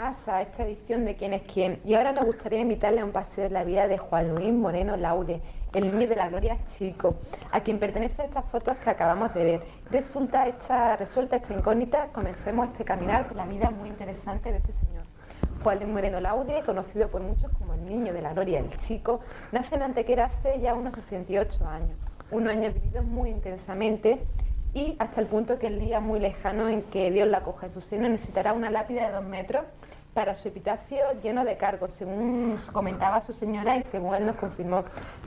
más a esta edición de ¿Quién es quién? Y ahora nos gustaría invitarle a un paseo en la vida de Juan Luis Moreno Laude, el niño de la gloria chico, a quien pertenecen estas fotos que acabamos de ver. Resuelta esta incógnita, comencemos este caminar por la vida muy interesante de este señor. Juan Luis Moreno Laude, conocido por muchos como el niño de la gloria, el chico, nace en Antequera hace ya unos 68 años, unos años vividos muy intensamente, y hasta el punto que el día muy lejano en que Dios la coja en su seno necesitará una lápida de 2 metros para su epitafio lleno de cargos, según comentaba su señora y según él nos confirmó.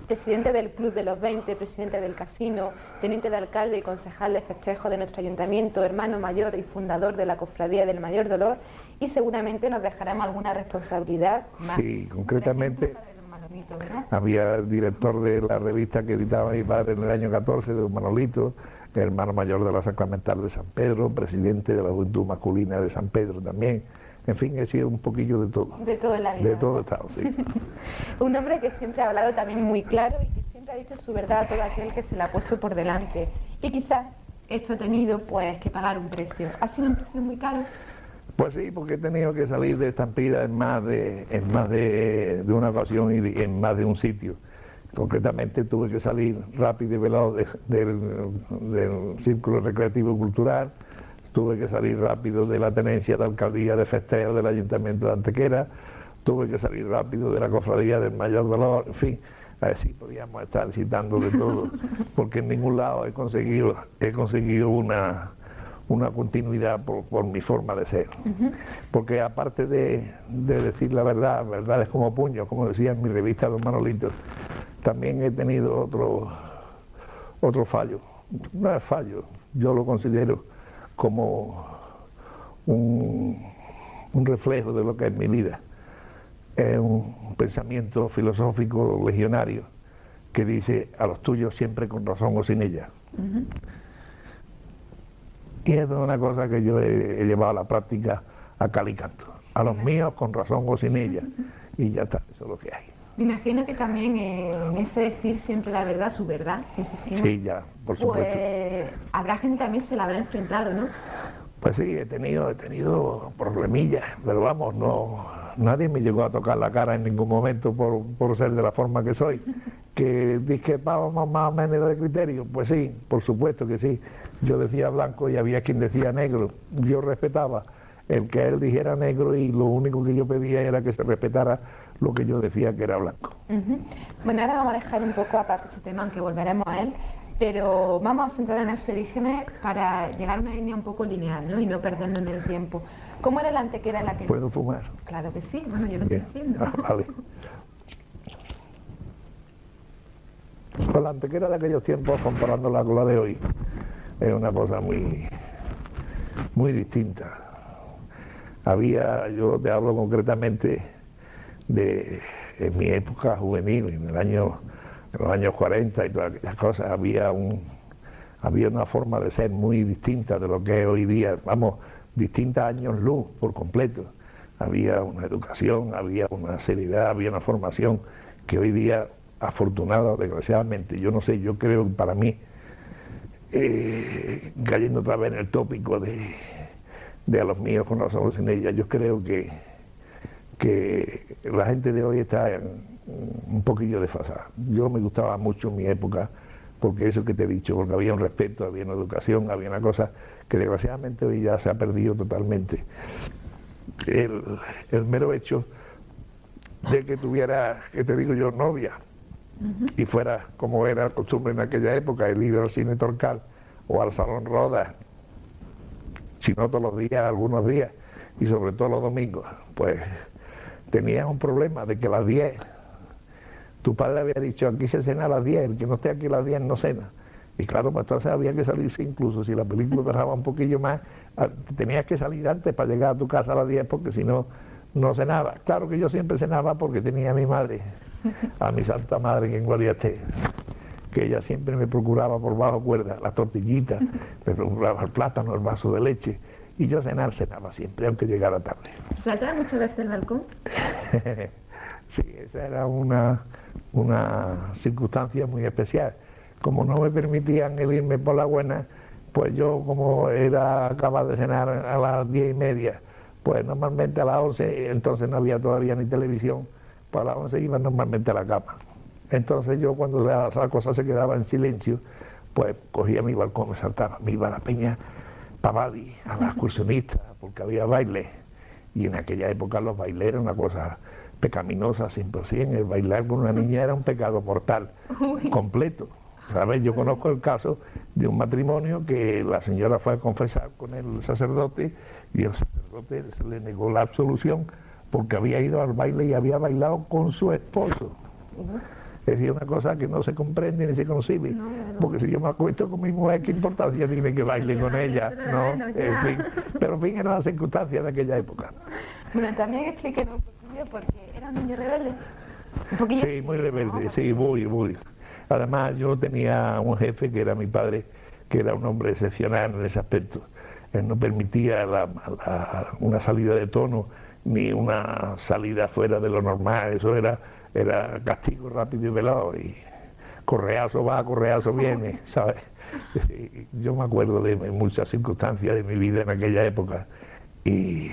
Presidente del Club de los 20, presidente del Casino, teniente de alcalde y concejal de festejo de nuestro ayuntamiento, hermano mayor y fundador de la Cofradía del Mayor Dolor, y seguramente nos dejaremos alguna responsabilidad más. Sí, concretamente había el director de la revista que editaba mi padre en el año 14, de Don Manolito, hermano mayor de la Sacramental de San Pedro, presidente de la Juventud Masculina de San Pedro también. En fin, he sido un poquillo de todo. De todo en la vida. De todo estado, sí. Un hombre que siempre ha hablado también muy claro y que siempre ha dicho su verdad a todo aquel que se le ha puesto por delante. Y quizás esto ha tenido pues que pagar un precio. ¿Ha sido un precio muy caro? Pues sí, porque he tenido que salir de estampida en más de una ocasión y en más de un sitio. Concretamente tuve que salir rápido y veloz del Círculo Recreativo y Cultural, tuve que salir rápido de la tenencia de alcaldía de festejo del Ayuntamiento de Antequera, tuve que salir rápido de la Cofradía del Mayor Dolor, en fin, así podíamos estar citando de todo, porque en ningún lado he conseguido una continuidad por mi forma de ser. Porque aparte de decir la verdad, verdades como puños, como decía en mi revista Don Manolito, también he tenido otro fallo. No es fallo, yo lo considero como un reflejo de lo que es mi vida. Es un pensamiento filosófico legionario que dice: a los tuyos siempre con razón o sin ella. Y es una cosa que yo he llevado a la práctica a cal y canto. A los míos con razón o sin ella. Y ya está, eso es lo que hay. Me imagino que también en ese decir siempre la verdad, su verdad, que insistimos, sí, ya, por supuesto. Pues habrá gente también se la habrá enfrentado, ¿no? Pues sí, he tenido problemillas, pero vamos, nadie me llegó a tocar la cara en ningún momento por ser de la forma que soy. Que discrepábamos más o menos de criterio, pues sí, por supuesto que sí. Yo decía blanco y había quien decía negro. Yo respetaba el que él dijera negro y lo único que yo pedía era que se respetara lo que yo decía que era blanco. Bueno, ahora vamos a dejar un poco aparte ese tema, aunque volveremos a él, pero vamos a centrar en las orígenes para llegar a una línea un poco lineal, ¿no? Y no perdernos en el tiempo. ¿Cómo era la Antequera en la que... ¿Puedo fumar? Claro que sí, bueno, yo lo estoy haciendo. Vale. Pues la Antequera de aquellos tiempos, comparándola con la de hoy, es una cosa muy distinta. Yo te hablo concretamente en mi época juvenil, en los años 40 y todas aquellas cosas, había una forma de ser muy distinta de lo que es hoy día, vamos, distinta a años luz por completo. Había una educación, había una seriedad, había una formación que hoy día, afortunada o desgraciadamente, yo no sé, yo creo que para mí, cayendo otra vez en el tópico de a los míos con razón o sin ella, yo creo que la gente de hoy está un poquillo desfasada. Yo me gustaba mucho mi época, porque eso que te he dicho, porque había un respeto, había una educación, había una cosa que desgraciadamente hoy ya se ha perdido totalmente. El mero hecho de que tuviera, que te digo yo, novia, y fuera como era costumbre en aquella época, el ir al cine Torcal o al Salón Rodas, si no todos los días, algunos días, y sobre todo los domingos, pues tenías un problema de que a las 10, tu padre había dicho: aquí se cena a las 10, el que no esté aquí a las 10 no cena. Y claro, pues entonces había que salirse, incluso si la película tardaba un poquillo más, tenías que salir antes para llegar a tu casa a las 10, porque si no, no cenaba. Claro que yo siempre cenaba porque tenía a mi madre, a mi santa madre, que en gloria esté, que ella siempre me procuraba por bajo cuerda las tortillitas, me procuraba el plátano, el vaso de leche, y yo cenaba siempre, aunque llegara tarde. ¿Saltaba muchas veces el balcón? Sí, esa era una circunstancia muy especial. Como no me permitían el irme por la buena, pues yo, como era capaz de cenar a las 10:30, pues normalmente a las 11, entonces no había todavía ni televisión, pues a las 11 iba normalmente a la cama. Entonces yo cuando la cosa se quedaba en silencio, pues cogía mi balcón, me saltaba, me iba a la Peña Pavadi, a la excursionista, porque había baile, y en aquella época los bailes eran una cosa pecaminosa 100%, el bailar con una niña era un pecado mortal, completo. ¿Sabes? Yo conozco el caso de un matrimonio que la señora fue a confesar con el sacerdote y el sacerdote se le negó la absolución porque había ido al baile y había bailado con su esposo. Es decir, una cosa que no se comprende ni se concibe, porque si yo me acuesto con mi mujer, ¿qué importancia tiene que baile con ella? ¿No? En fin, pero en fin, eran las circunstancias de aquella época. Bueno, también explíquenos un poquillo porque era un niño rebelde. ¿Un poquillo? Sí, muy rebelde, sí, muy. Además, yo tenía un jefe que era mi padre, que era un hombre excepcional en ese aspecto. Él no permitía una salida de tono ni una salida fuera de lo normal. Eso era castigo rápido y velado. Y correazo va, correazo viene, ¿sabes? Yo me acuerdo de muchas circunstancias de mi vida en aquella época y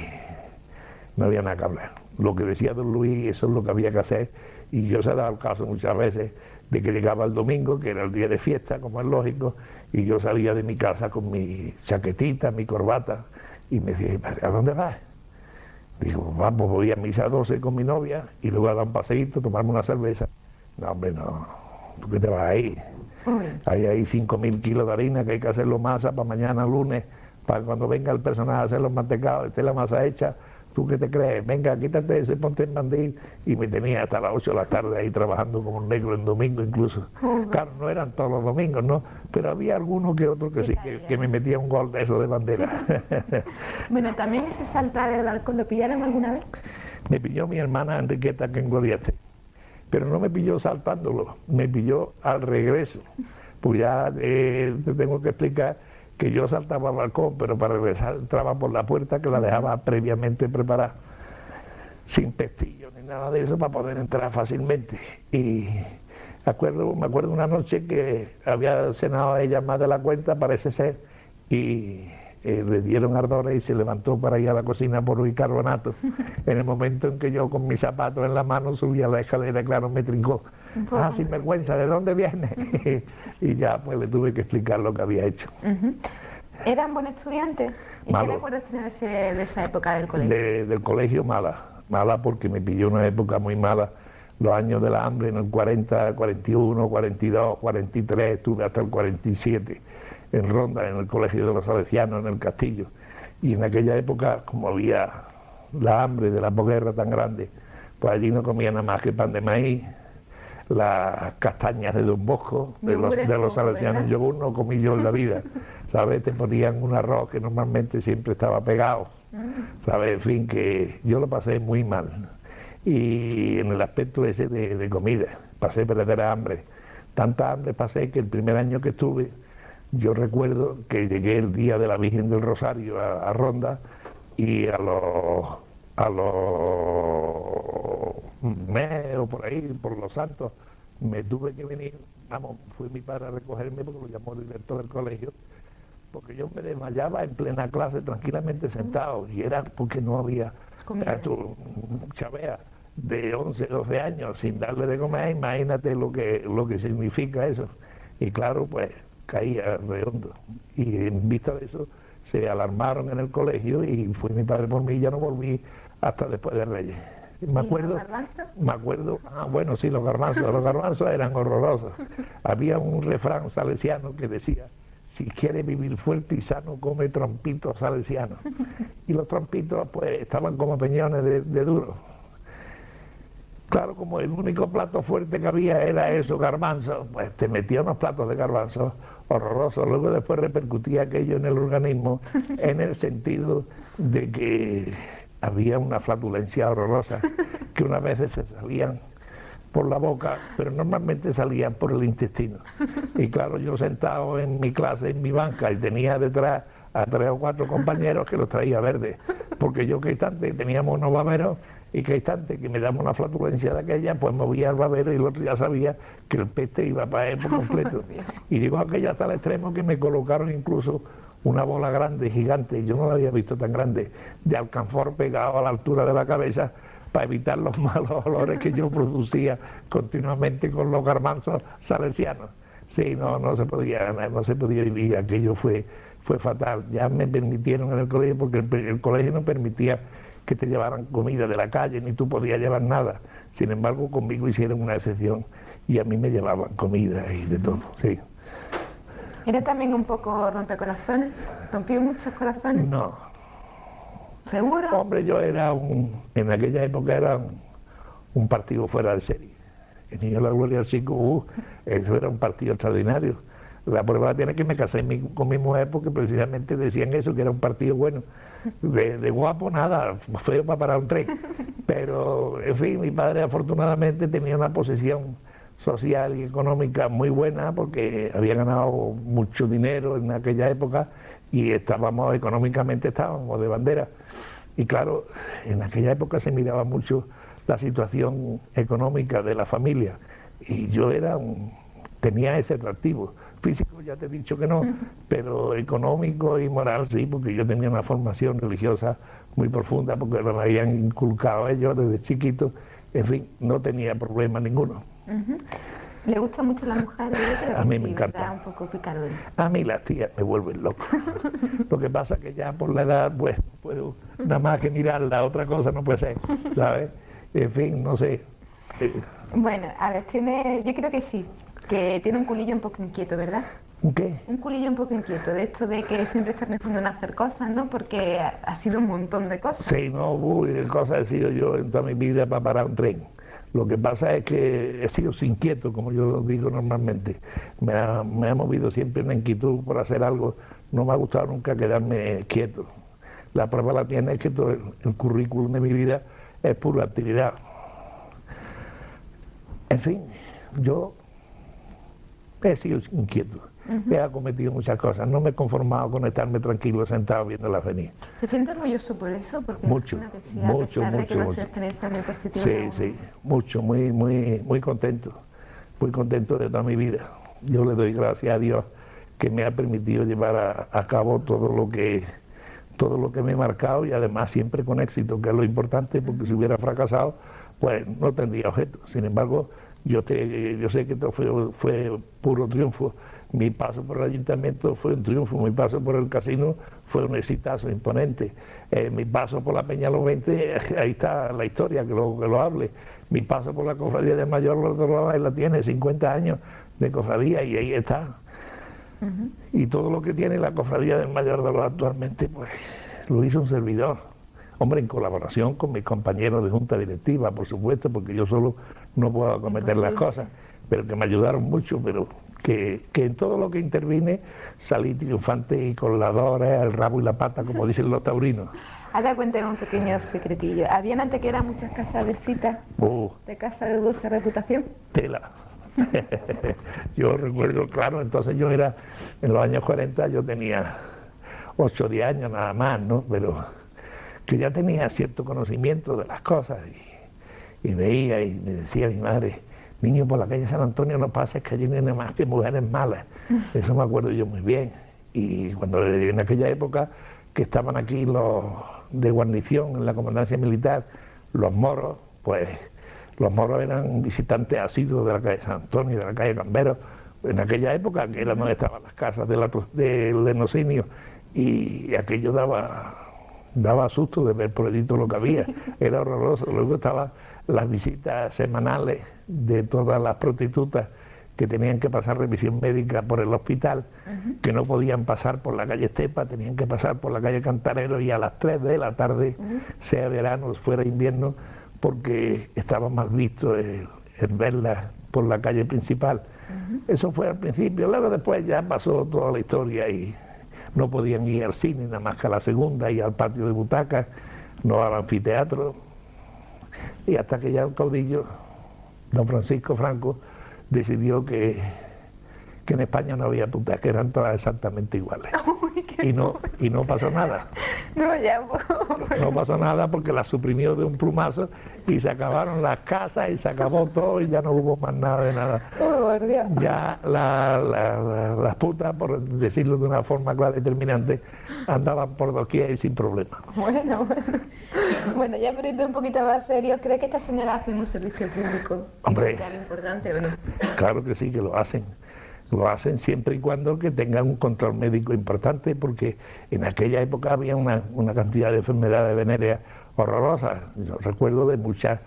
no había nada que hablar. Lo que decía don Luis, eso es lo que había que hacer. Y yo se ha dado el caso muchas veces de que llegaba el domingo, que era el día de fiesta, como es lógico, y yo salía de mi casa con mi chaquetita, mi corbata, y me decía, ¿a dónde vas? Digo, vamos, voy a misa 12 con mi novia, y luego a dar un paseíto, tomarme una cerveza. No, hombre, no, ¿tú qué te vas ahí? Hay ahí 5.000 kilos de harina que hay que hacerlo masa para mañana lunes, para cuando venga el personal a hacer los mantecados, esté la masa hecha. ¿Tú qué te crees? Venga, quítate ese, ponte el mandil. Y me tenía hasta las 8 de la tarde ahí trabajando como un negro en domingo incluso. Claro, no eran todos los domingos, ¿no? Pero había algunos que otros que sí, que me metía un gol de eso de bandera. Bueno, ¿también ese saltar del balcón lo pillaron alguna vez? Me pilló mi hermana Enriqueta que en Guadiate. Pero no me pilló saltándolo, me pilló al regreso. Pues ya te tengo que explicar que yo saltaba al balcón, pero para regresar entraba por la puerta que la dejaba previamente preparada, sin pestillo ni nada de eso, para poder entrar fácilmente. Y me acuerdo una noche que había cenado ella más de la cuenta, parece ser, y le dieron ardores y se levantó para ir a la cocina por bicarbonato. En el momento en que yo con mis zapatos en la mano subía la escalera, claro, me trincó. Ah, sin vergüenza, ¿de dónde viene? Y ya pues le tuve que explicar lo que había hecho. ¿Eran buen estudiante? ¿Y qué recuerdos tienes de esa época del colegio? Del colegio mala porque me pilló una época muy mala, los años de la hambre, en el 40, 41, 42, 43, estuve hasta el 47 en Ronda, en el colegio de los Salesianos, en el Castillo. Y en aquella época, como había la hambre de la posguerra tan grande, pues allí no comía nada más que pan de maíz, las castañas de Don Bosco, de los Salesianos, yogur no comí yo en la vida, ¿sabes? Te ponían un arroz que normalmente siempre estaba pegado, ¿sabes? En fin, que yo lo pasé muy mal. Y en el aspecto ese de comida, pasé verdadera hambre. Tanta hambre pasé que el primer año que estuve, yo recuerdo que llegué el día de la Virgen del Rosario a Ronda y a los meses o por ahí, por los santos, me tuve que venir, fue mi padre a recogerme porque lo llamó el director del colegio, porque yo me desmayaba en plena clase tranquilamente sentado y era porque no había chavea de 11, 12 años sin darle de comer, imagínate lo que significa eso. Y claro, pues caía redondo. Y en vista de eso se alarmaron en el colegio y fue mi padre por mí y ya no volví hasta después de Reyes. Me acuerdo, bueno, sí, los garbanzos eran horrorosos. Había un refrán salesiano que decía, si quieres vivir fuerte y sano, come trompitos salesianos. Y los trompitos pues estaban como peñones de duro. Claro, como el único plato fuerte que había era eso, garbanzos, pues te metía unos platos de garbanzos horrorosos. Luego después repercutía aquello en el organismo en el sentido de que había una flatulencia horrorosa que unas veces se salían por la boca, pero normalmente salían por el intestino. Y claro, yo sentado en mi clase, en mi banca, y tenía detrás a 3 o 4 compañeros que los traía verdes, porque yo que instante teníamos unos baberos y que instante que me daba una flatulencia de aquella, pues movía el babero y el otro ya sabía que el peste iba para él por completo. Y llegó aquello hasta el extremo que me colocaron incluso una bola grande, gigante, yo no la había visto tan grande, de alcanfor pegado a la altura de la cabeza para evitar los malos olores que yo producía continuamente con los garbanzos salesianos. Sí, no se podía vivir, aquello fue fatal. Ya me permitieron en el colegio, porque el colegio no permitía que te llevaran comida de la calle, ni tú podías llevar nada. Sin embargo, conmigo hicieron una excepción y a mí me llevaban comida y de todo, sí. ¿Era también un poco rompecorazones? ¿Rompió muchos corazones? No. ¿Seguro? Hombre, yo era en aquella época era un partido fuera de serie. El Niño de la Gloria del Chico, eso era un partido extraordinario. La prueba tiene que me casé con mi mujer porque precisamente decían eso, que era un partido bueno. De guapo nada, feo para parar un tren. Pero, en fin, mi padre afortunadamente tenía una posición social y económica muy buena porque había ganado mucho dinero en aquella época y económicamente estábamos de bandera. Y claro, en aquella época se miraba mucho la situación económica de la familia y yo tenía ese atractivo. Físico ya te he dicho que no, pero económico y moral sí, porque yo tenía una formación religiosa muy profunda, porque me habían inculcado ellos desde chiquito, en fin, no tenía problema ninguno. ¿Le gusta mucho la mujer? A mí me encanta. Un poco picarón. A mí las tías me vuelven loco. Lo que pasa es que ya por la edad, pues, puedo nada más que mirarla, otra cosa no puede ser, ¿sabes? En fin, no sé. Bueno, a ver, yo creo que sí, que tiene un culillo un poco inquieto, ¿verdad? ¿Un qué? Un culillo un poco inquieto, de esto de que siempre está pensando en hacer cosas, ¿no? Porque ha sido un montón de cosas. Sí, no, de cosas he sido yo en toda mi vida para parar un tren. Lo que pasa es que he sido inquieto, como yo lo digo normalmente. Me ha movido siempre una inquietud por hacer algo. No me ha gustado nunca quedarme quieto. La prueba la tiene es que todo el currículum de mi vida es pura actividad. En fin, yo he sido inquieto. He acometido muchas cosas, no me he conformado con estarme tranquilo sentado viendo la venir. ¿Se siente orgulloso por eso? Porque mucho, mucho. Sí, mucho, muy contento de toda mi vida. Yo le doy gracias a Dios que me ha permitido llevar a cabo todo lo que me he marcado y además siempre con éxito, que es lo importante, porque si hubiera fracasado, pues no tendría objeto. Sin embargo, yo sé que esto fue puro triunfo. Mi paso por el ayuntamiento fue un triunfo, mi paso por el casino fue un exitazo imponente. Mi paso por la Peñaló 20, ahí está la historia, que lo hable. Mi paso por la cofradía de Mayor Lord la tiene 50 años de cofradía y ahí está. Y todo lo que tiene la cofradía del Mayor Dolor actualmente, pues lo hizo un servidor. Hombre, en colaboración con mis compañeros de junta directiva, por supuesto, porque yo solo no puedo acometer las cosas, pero que me ayudaron mucho, pero que en todo lo que intervine salí triunfante y con la dora, el rabo y la pata, como dicen los taurinos. Ahora cuéntame un pequeño secretillo. ¿Habían antes que eran muchas casas de citas, de casa de dulce reputación? Tela. Yo recuerdo, claro, entonces yo era, en los años 40 yo tenía 8 o 10 años nada más, ¿no? Pero que ya tenía cierto conocimiento de las cosas y veía y me decía mi madre: niño, por la calle San Antonio no pases, que allí no hay nada más que mujeres malas. Eso me acuerdo yo muy bien. Y cuando en aquella época que estaban aquí los de guarnición en la comandancia militar, los moros, pues los moros eran visitantes asiduos de la calle San Antonio, de la calle Cambero, en aquella época, que era donde estaban las casas del Lenocinio, y aquello daba susto de ver por allí todo lo que había, era horroroso. Luego estaban las visitas semanales de todas las prostitutas que tenían que pasar revisión médica por el hospital, que no podían pasar por la calle Estepa, tenían que pasar por la calle Cantarero, y a las 3 de la tarde, sea verano o fuera invierno, porque estaba mal visto el verlas por la calle principal. Eso fue al principio. Luego después ya pasó toda la historia y no podían ir al cine nada más que a la segunda, y al patio de butacas, no al anfiteatro. Y hasta que ya el caudillo, don Francisco Franco, decidió que en España no había putas, que eran todas exactamente iguales. Y no pasó nada. No, ya un poco. No pasó nada porque la suprimió de un plumazo y se acabaron las casas y se acabó todo y ya no hubo más nada de nada. Oh, por Dios. Ya las putas, por decirlo de una forma clara y determinante, andaban por doquier y sin problema. Bueno. Bueno, ya poniendo un poquito más serio, ¿cree que esta señora hace un servicio público? Hombre. ¿Es algo importante o no? Claro que sí, que lo hacen. Lo hacen siempre y cuando que tengan un control médico importante, porque en aquella época había una cantidad de enfermedades venéreas horrorosas. Yo recuerdo de mucha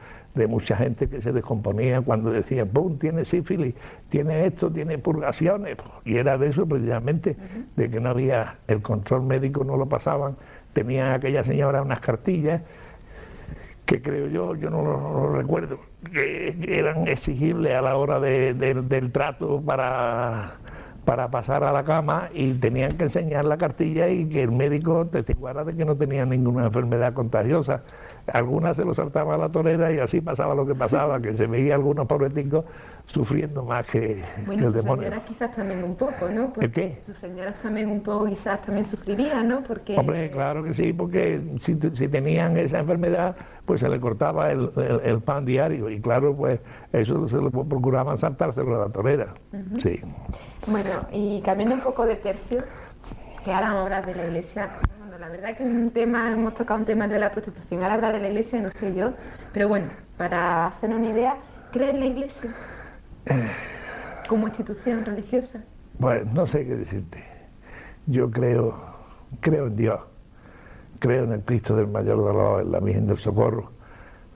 gente que se descomponía cuando decían, ¡pum!, tiene sífilis, tiene esto, tiene purgaciones. Y era de eso precisamente, de que no había el control médico, no lo pasaban. Tenían aquella señora unas cartillas que creo yo no lo recuerdo, que eran exigibles a la hora del trato para pasar a la cama, y tenían que enseñar la cartilla y que el médico testiguara de que no tenían ninguna enfermedad contagiosa. Algunas se lo saltaba a la torera y así pasaba lo que pasaba, que se veía algunos pobreticos sufriendo más que el demonio. Sus señoras quizás también un poco, ¿no? ¿El qué? Sus señoras también un poco quizás también sufrirían, ¿no? Porque... Hombre, claro que sí, porque si tenían esa enfermedad, pues se le cortaba el pan diario, y claro, pues eso se lo procuraban saltárselo a la torera. Sí. Bueno, y cambiando un poco de tercio, que ahora vamos a hablar de la iglesia. Bueno, la verdad que hemos tocado un tema de la prostitución, ahora hablar de la iglesia no sé yo, pero bueno, para hacer una idea, ¿cree en la iglesia como institución religiosa? Pues no sé qué decirte. Yo creo en Dios, creo en el Cristo del Mayor Dolor, en la Virgen del Socorro.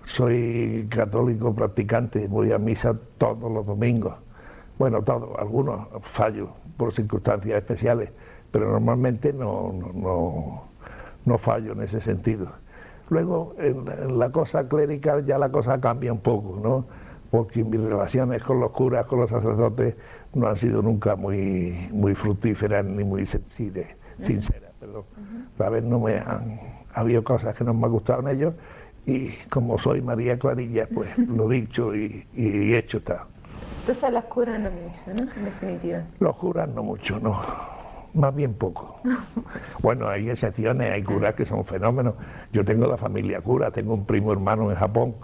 Soy católico practicante, voy a misa todos los domingos. Bueno, todos, algunos fallo por circunstancias especiales, pero normalmente no fallo en ese sentido. Luego, en la cosa clerical ya la cosa cambia un poco, ¿no? Porque mis relaciones con los curas, con los sacerdotes, no han sido nunca muy fructíferas ni muy sinceras, perdón. A ver, ha habido cosas que no me han gustado en ellos, y como soy María Clarilla, pues lo dicho y hecho está. Entonces los curas no mucho, ¿no? En definitiva. Los curas no mucho, no. Más bien poco. Bueno, hay excepciones, hay curas que son fenómenos. Yo tengo la familia cura, tengo un primo hermano en Japón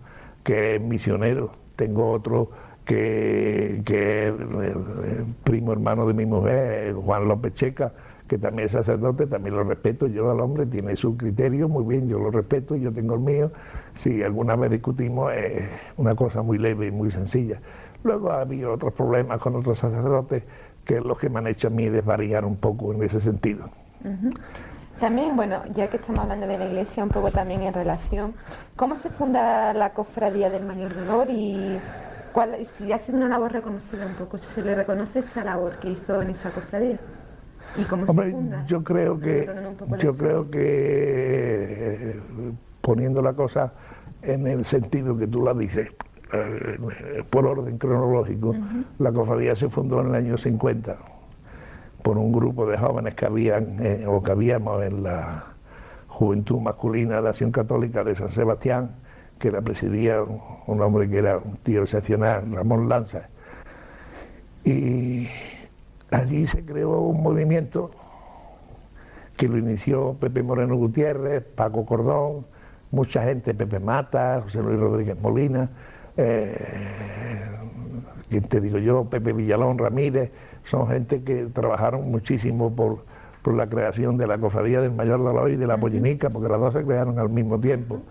que es misionero, tengo otro que es el primo hermano de mi mujer, Juan López Checa, que también es sacerdote, también lo respeto. Yo al hombre tiene su criterio, muy bien, yo lo respeto, yo tengo el mío. Si alguna vez discutimos, es una cosa muy leve y muy sencilla. Luego ha habido otros problemas con otros sacerdotes, que es lo que me han hecho a mí desvariar un poco en ese sentido. También, bueno, ya que estamos hablando de la iglesia, un poco también en relación, ¿cómo se funda la cofradía del Mayor Dolor y si ha sido una labor reconocida un poco, si se le reconoce esa labor que hizo en esa cofradía? ¿Y cómo Hombre, se funda? yo creo que poniendo la cosa en el sentido que tú la dices, por orden cronológico, la cofradía se fundó en el año 50 por un grupo de jóvenes que habíamos en la Juventud Masculina de Acción Católica de San Sebastián, que la presidía un hombre que era un tío excepcional, Ramón Lanza. Y allí se creó un movimiento que lo inició Pepe Moreno Gutiérrez, Paco Cordón, mucha gente, Pepe Mata, José Luis Rodríguez Molina, ¿quién te digo yo? Pepe Villalón Ramírez. Son gente que trabajaron muchísimo por la creación de la cofradía del Mayor Dolor y de la Pollinica, porque las dos se crearon al mismo tiempo.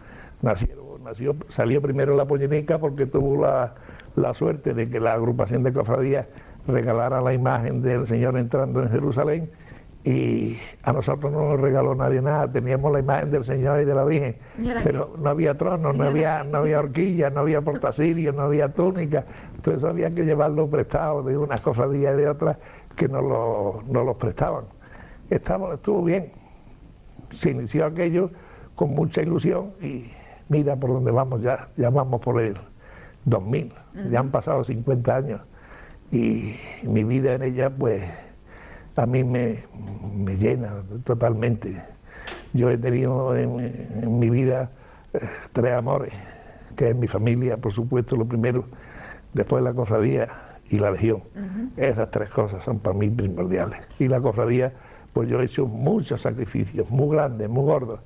Salió primero la Pollinica porque tuvo la suerte de que la agrupación de cofradías regalara la imagen del Señor entrando en Jerusalén, y a nosotros no nos regaló nadie nada. Teníamos la imagen del Señor y de la Virgen, pero no había tronos, no había horquillas, no había portacilios, no había túnica. Entonces había que llevarlo prestado de unas cofradías y de otras que no los prestaban. Estuvo bien, se inició aquello con mucha ilusión, y mira por dónde vamos ya vamos por el 2000, ya han pasado 50 años, y mi vida en ella pues a mí me llena totalmente. Yo he tenido en mi vida 3 amores, que es mi familia, por supuesto, lo primero, después la cofradía y la Legión. Esas 3 cosas son para mí primordiales. Y la cofradía, pues yo he hecho muchos sacrificios, muy grandes, muy gordos,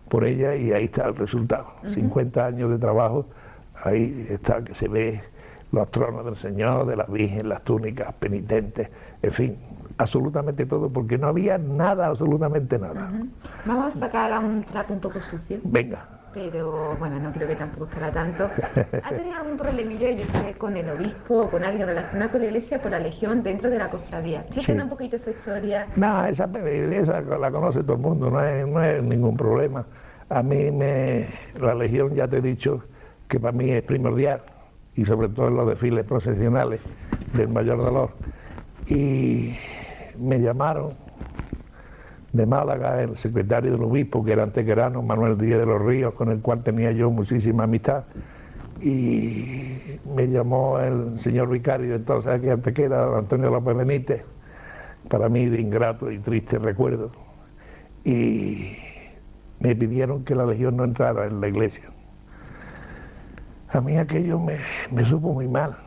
por ella, y ahí está el resultado. 50 años de trabajo, ahí está, que se ve los tronos del Señor, de la Virgen, las túnicas, penitentes, en fin, absolutamente todo, porque no había nada, absolutamente nada. Vamos a sacar a un trapo un poco sucio. Venga. Pero bueno, no creo que tampoco estará tanto. ¿Ha tenido algún problemilla, yo sé, con el obispo o con alguien relacionado con la iglesia por la legión dentro de la cofradía? Explíquenos un poquito esa historia. No, esa la conoce todo el mundo, no es ningún problema. A mí la legión, ya te he dicho, que para mí es primordial, y sobre todo en los desfiles procesionales del Mayor Dolor. Y me llamaron de Málaga el secretario del obispo, que era antequerano, Manuel Díaz de los Ríos, con el cual tenía yo muchísima amistad, y me llamó el señor vicario, entonces aquí antequera, don Antonio López Benítez, para mí de ingrato y triste recuerdo, y me pidieron que la legión no entrara en la iglesia. A mí aquello me supo muy mal,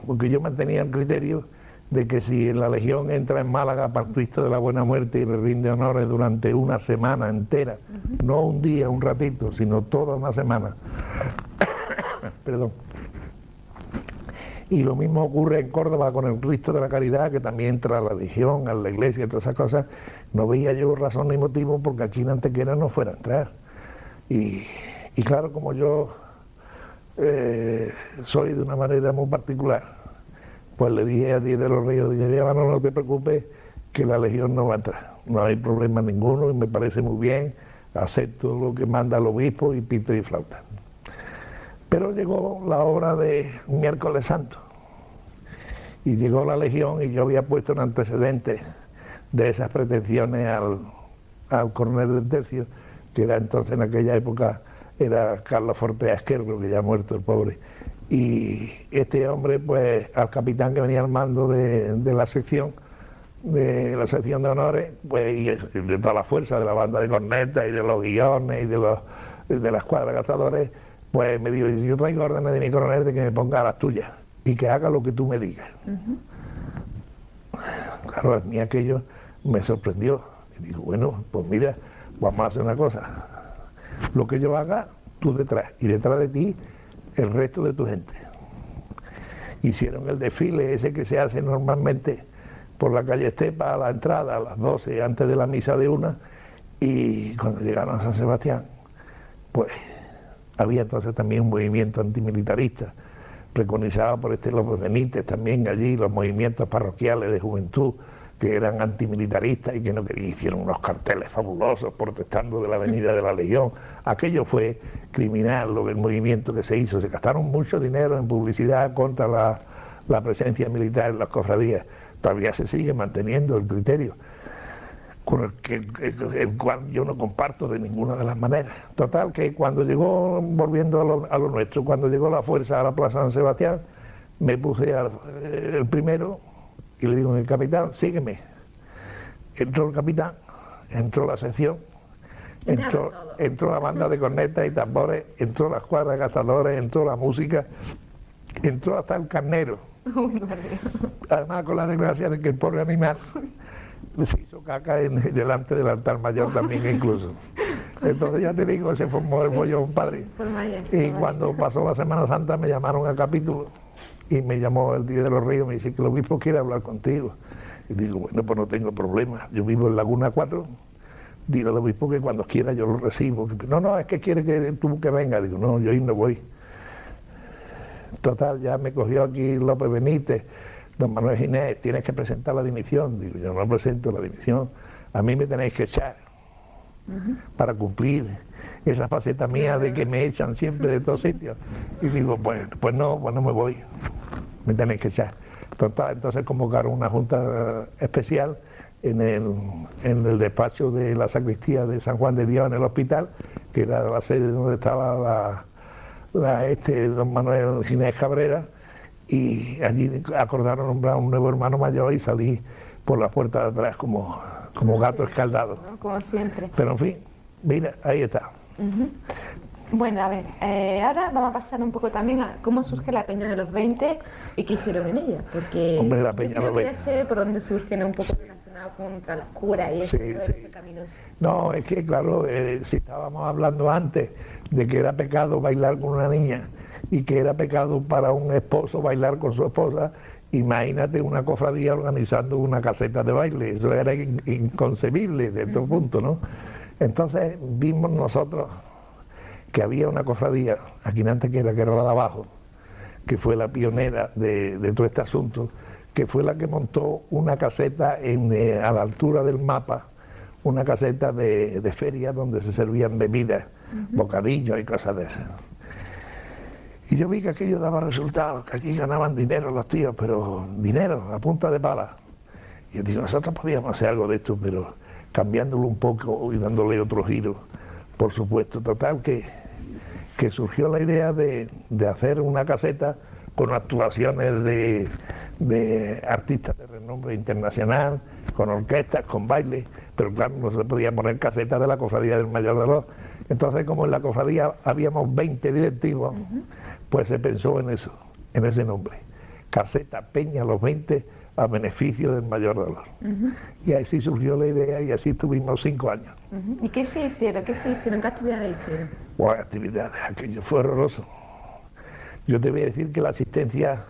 porque yo mantenía el criterio de que si la legión entra en Málaga para el Cristo de la Buena Muerte y le rinde honores durante una semana entera, no un día, un ratito, sino toda una semana. Perdón. Y lo mismo ocurre en Córdoba con el Cristo de la Caridad, que también entra a la legión, a la iglesia y todas esas cosas. No veía yo razón ni motivo porque aquí en Antequera no fuera a entrar. Y claro, como yo soy de una manera muy particular, pues le dije a Díaz de los Ríos, no te preocupes, que la legión no va a entrar, no hay problema ninguno y me parece muy bien, acepto lo que manda el obispo y pito y flauta. Pero llegó la hora de Miércoles Santo y llegó la legión y yo había puesto un antecedente de esas pretensiones al coronel del tercio, que era entonces en aquella época, era Carlos Fortea Esquerro, que ya ha muerto el pobre. Y este hombre, pues, al capitán que venía al mando de la sección de honores, pues, y de toda la fuerza de la banda de cornetas y de los guiones y de la escuadra de cazadores, pues me dijo, yo traigo órdenes de mi coronel de que me ponga a las tuyas y que haga lo que tú me digas. Claro, a mí aquello me sorprendió. Y digo, bueno, pues mira, vamos a hacer una cosa. Lo que yo haga, tú detrás, y detrás de ti el resto de tu gente. Hicieron el desfile ese que se hace normalmente por la calle Estepa a la entrada a las 12 antes de la misa de 1, y cuando llegaron a San Sebastián, pues había entonces también un movimiento antimilitarista preconizado por López Benítez, también allí los movimientos parroquiales de juventud que eran antimilitaristas y que no querían, hicieron unos carteles fabulosos protestando de la Avenida de la Legión. Aquello fue criminal, el movimiento que se hizo. Se gastaron mucho dinero en publicidad contra la presencia militar en las cofradías. Todavía se sigue manteniendo el criterio, con el cual yo no comparto de ninguna de las maneras. Total, que cuando llegó, volviendo a lo nuestro, cuando llegó la fuerza a la Plaza San Sebastián, me puse el primero, y le digo al capitán, sígueme. Entró el capitán, entró la sección, entró la banda de cornetas y tambores, entró la escuadra de cazadores, entró la música, entró hasta el carnero. Además, con la desgracia de que el pobre animal se hizo caca delante del altar mayor también incluso. Entonces ya te digo, se formó el bollón, padre. Y cuando pasó la Semana Santa me llamaron al capítulo. Y me llamó el Díaz de los Ríos, me dice que el obispo quiere hablar contigo. Y digo, bueno, pues no tengo problema. Yo vivo en Laguna 4, dile al obispo que cuando quiera yo lo recibo. No, es que quiere que tú que venga. Digo, no, yo ahí no voy. Total, ya me cogió aquí López Benítez, don Manuel Ginés, tienes que presentar la dimisión. Digo, yo no presento la dimisión, a mí me tenéis que echar para cumplir esa faceta mía de que me echan siempre de todos sitios. Y digo, pues no me voy, me tenéis que echar. Total, entonces convocaron una junta especial en el despacho de la sacristía de San Juan de Dios en el hospital, que era la sede donde estaba don Manuel Ginés Cabrera, y allí acordaron nombrar un nuevo hermano mayor y salí por la puerta de atrás como gato escaldado. Como siempre. Pero en fin, mira, ahí está. Bueno, a ver, ahora vamos a pasar un poco también a cómo surge la Peña de los 20 y qué hicieron en ella, porque hombre, la Peña de los 20. Yo sé por dónde surgen un poco relacionadas relacionado contra los curas y Sí, eso, sí. pecaminoso. No, es que claro, si estábamos hablando antes de que era pecado bailar con una niña y que era pecado para un esposo bailar con su esposa, imagínate una cofradía organizando una caseta de baile, eso era inconcebible desde todo punto, ¿no? Entonces vimos nosotros que había una cofradía, aquí en Antequera, que era la de abajo, que fue la pionera de todo este asunto, que fue la que montó una caseta a la altura del mapa, una caseta de feria donde se servían bebidas, bocadillos y cosas de esas. Y yo vi que aquello daba resultados, que aquí ganaban dinero los tíos, pero dinero, a punta de pala. Y yo digo, nosotros podíamos hacer algo de esto, pero cambiándolo un poco y dándole otro giro, por supuesto. Total, que surgió la idea de hacer una caseta con actuaciones de artistas de renombre internacional, con orquestas, con baile, pero claro, no se podía poner caseta de la cofradía del Mayor Dolor. Entonces, como en la cofradía habíamos 20 directivos, pues se pensó en eso, en ese nombre, Caseta Peña Los 20, a beneficio del Mayor Dolor. Y así surgió la idea y así estuvimos 5 años. ¿Y qué se hicieron? ¿Qué actividades hicieron? Buenas actividades, aquello fue horroroso. Yo te voy a decir que la asistencia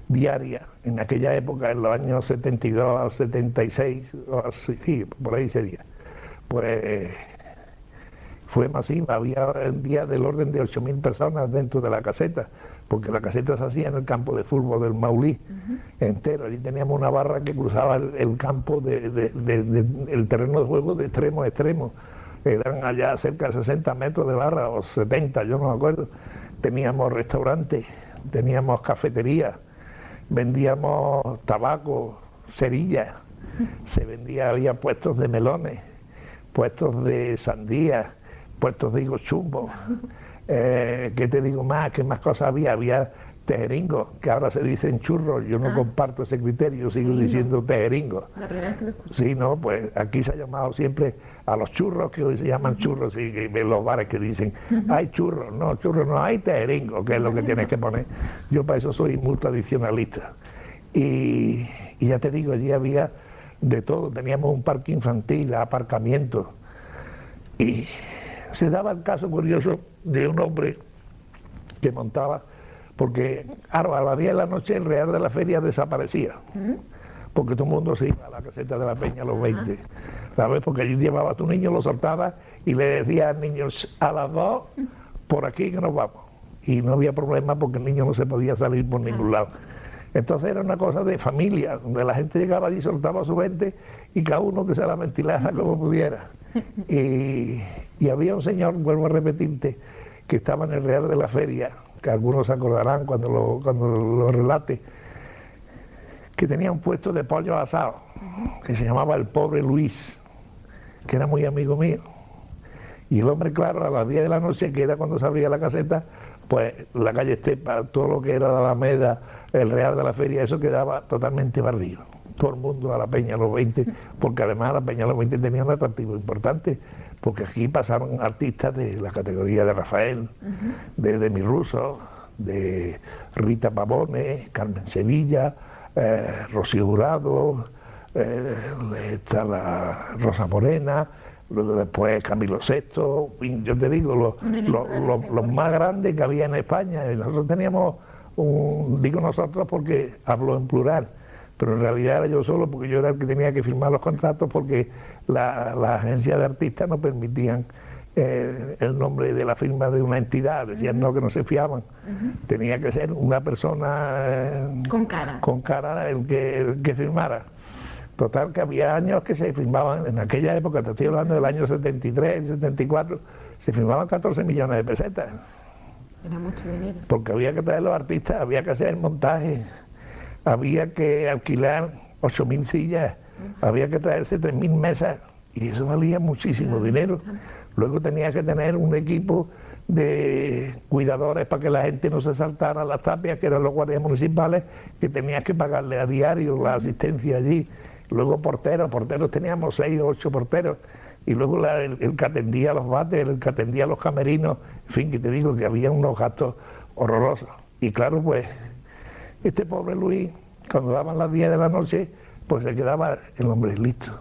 diaria en aquella época, en los años 72 al 76, sí, por ahí sería, pues fue masiva. Había un día del orden de 8.000 personas dentro de la caseta, porque la caseta se hacía en el campo de fútbol del Maulí entero. Allí teníamos una barra que cruzaba el campo el terreno de juego de extremo a extremo. Eran allá cerca de 60 metros de barra, o 70, yo no me acuerdo. Teníamos restaurantes, teníamos cafetería, vendíamos tabaco, cerillas, había puestos de melones, puestos de sandía, puestos de higos chumbos. ¿Qué te digo más? ¿Qué más cosas había? Había tejeringos, que ahora se dicen churros. Yo no comparto ese criterio, sigo diciendo tejeringos. La primera vez que lo escuché. Sí, no, pues aquí se ha llamado siempre a los churros, que hoy se llaman churros, y en los bares que dicen, hay churros no, hay tejeringos, que es lo que tienes que poner. Yo para eso soy muy tradicionalista. Y ya te digo, allí había de todo. Teníamos un parque infantil, aparcamiento. Y se daba el caso curioso de un hombre que montaba, porque claro, a las 10 de la noche el Real de la Feria desaparecía, porque todo el mundo se iba a la caseta de la Peña a los 20, ¿sabes? Porque allí llevaba a tu niño, lo soltaba y le decía al niño, a las 2 por aquí que nos vamos. Y no había problema porque el niño no se podía salir por ningún lado. Entonces era una cosa de familia, donde la gente llegaba allí, soltaba a su gente y cada uno que se la ventilara como pudiera. Y había un señor, vuelvo a repetirte, que estaba en el Real de la Feria, que algunos se acordarán cuando lo relate, que tenía un puesto de pollo asado, que se llamaba El Pobre Luis, que era muy amigo mío. Y el hombre, claro, a las 10 de la noche, que era cuando se abría la caseta, pues la calle Estepa, todo lo que era la Alameda, el Real de la Feria, eso quedaba totalmente barrido. Todo el mundo a la Peña Los 20, porque además la Peña Los 20 tenía un atractivo importante, porque aquí pasaron artistas de la categoría de Rafael, de Demi Russo, de Rita Pavone, Carmen Sevilla, Rocío Jurado, está la Rosa Morena, luego después Camilo VI, yo te digo, los más grandes que había en España. Y nosotros teníamos digo nosotros porque hablo en plural, pero en realidad era yo solo, porque yo era el que tenía que firmar los contratos, porque la agencia de artistas no permitían el nombre de la firma de una entidad, decían no, que no se fiaban. Tenía que ser una persona con cara el que firmara. Total, que había años que se firmaban, en aquella época, te estoy hablando del año 73, 74, se firmaban 14 millones de pesetas. Era mucho dinero. Porque había que traer los artistas, había que hacer el montaje, había que alquilar 8.000 sillas, había que traerse 3.000 mesas, y eso valía muchísimo dinero. Luego tenía que tener un equipo de cuidadores para que la gente no se saltara a las tapias, que eran los guardias municipales, que tenías que pagarle a diario la asistencia allí. Luego porteros teníamos 6 o 8 porteros, y luego el que atendía los bates, el que atendía los camerinos, en fin, que te digo que había unos gastos horrorosos. Y claro, pues, este pobre Luis, cuando daban las 10 de la noche, pues se quedaba el hombre listo.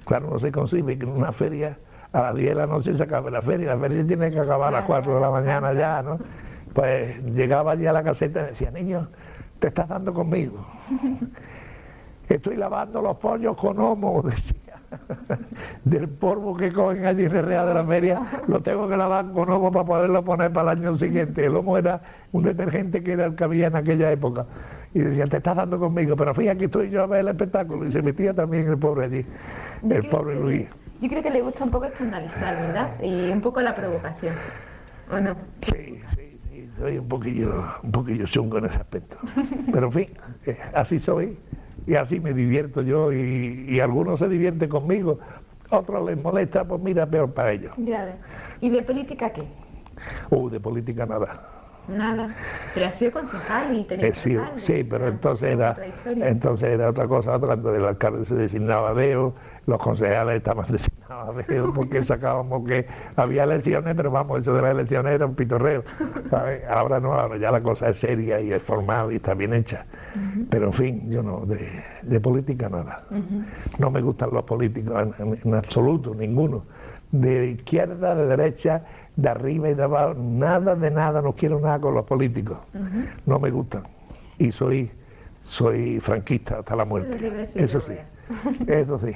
Claro, no se concibe que en una feria a las 10 de la noche se acabe la feria se tiene que acabar a las 4 de la mañana ya, ¿no? Pues llegaba allí a la caseta y decía, niño, te estás dando conmigo. Estoy lavando los pollos con Omo, decía. Del polvo que cogen allí en el Real de la Feria, lo tengo que lavar con Omo para poderlo poner para el año siguiente. El Omo era un detergente que era el que había en aquella época. Y decía, te estás dando conmigo, pero fíjate que estoy yo a ver el espectáculo. Y se metía también el pobre allí, el pobre Luis. Yo creo que le gusta un poco escandalizar, ¿verdad? Y un poco la provocación, ¿o no? Sí, soy un poquillo chungo en ese aspecto. Pero en fin, así soy y así me divierto yo y algunos se divierten conmigo, otros les molesta, pues mira, peor para ellos. Ya. ¿Y de política qué? De política nada. Nada, pero ha sido concejal y tenía sí, pero entonces era otra cosa, cuando el alcalde se designaba a Deo, los concejales estaban designados a Deo porque sacábamos que había elecciones, pero vamos, eso de las elecciones era un pitorreo, ¿sabes? Ahora no, ahora ya la cosa es seria y es formal y está bien hecha, pero en fin, yo no, de política nada, no me gustan los políticos en absoluto, ninguno, de izquierda, de derecha, de arriba y de abajo, nada de nada, no quiero nada con los políticos, no me gustan, y soy franquista hasta la muerte, eso sí.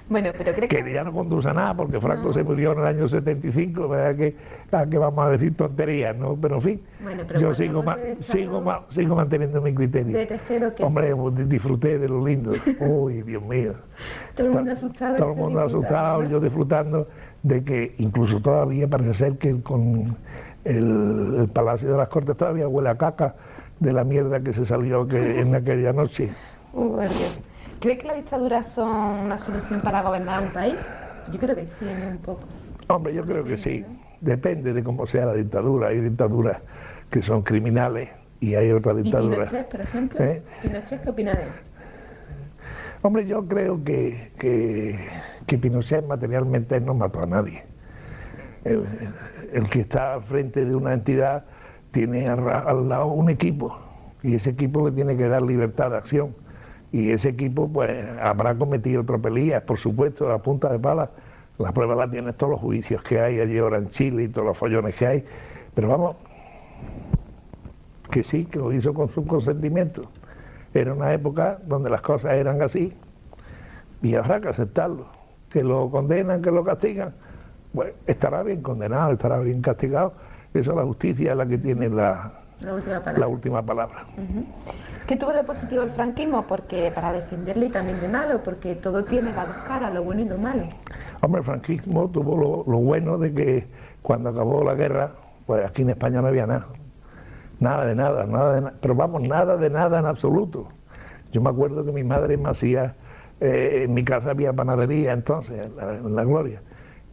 Bueno, pero creo que ya no conduce a nada, porque Franco se murió en el año 75, ¿verdad? Que vamos a decir tonterías, ¿no? Pero en fin, bueno, pero yo sigo manteniendo mi criterio. ¿De tercero qué? Hombre, disfruté de lo lindo. Uy, Dios mío. Todo el mundo asustado. Todo el mundo asustado, ¿no? Yo disfrutando de que incluso todavía parece ser que con el Palacio de las Cortes todavía huele a caca de la mierda que se salió en aquella noche. Dios. ¿Cree que las dictaduras son una solución para gobernar un país? Yo creo que sí, un poco. Hombre, yo creo que sí. Depende de cómo sea la dictadura. Hay dictaduras que son criminales y hay otras dictaduras. ¿Y Pinochet, por ejemplo? ¿Pinochet qué opina de él? Hombre, yo creo que Pinochet materialmente no mató a nadie. El que está al frente de una entidad tiene al lado un equipo y ese equipo le tiene que dar libertad de acción. Y ese equipo pues habrá cometido tropelías, por supuesto, a punta de pala. La prueba la tienen todos los juicios que hay allí ahora en Chile y todos los follones que hay. Pero vamos, que sí, que lo hizo con su consentimiento. Era una época donde las cosas eran así y habrá que aceptarlo. Que lo condenan, que lo castigan, pues estará bien condenado, estará bien castigado. Eso la justicia es la que tiene la última palabra. ¿Qué tuvo de positivo el franquismo? Porque para defenderlo y también de malo, porque todo tiene las dos caras, lo bueno y lo malo. Hombre, el franquismo tuvo lo bueno de que cuando acabó la guerra, pues aquí en España no había nada. Nada de nada, pero vamos, nada de nada en absoluto. Yo me acuerdo que mi madre me hacía, en mi casa había panadería entonces, en la Gloria,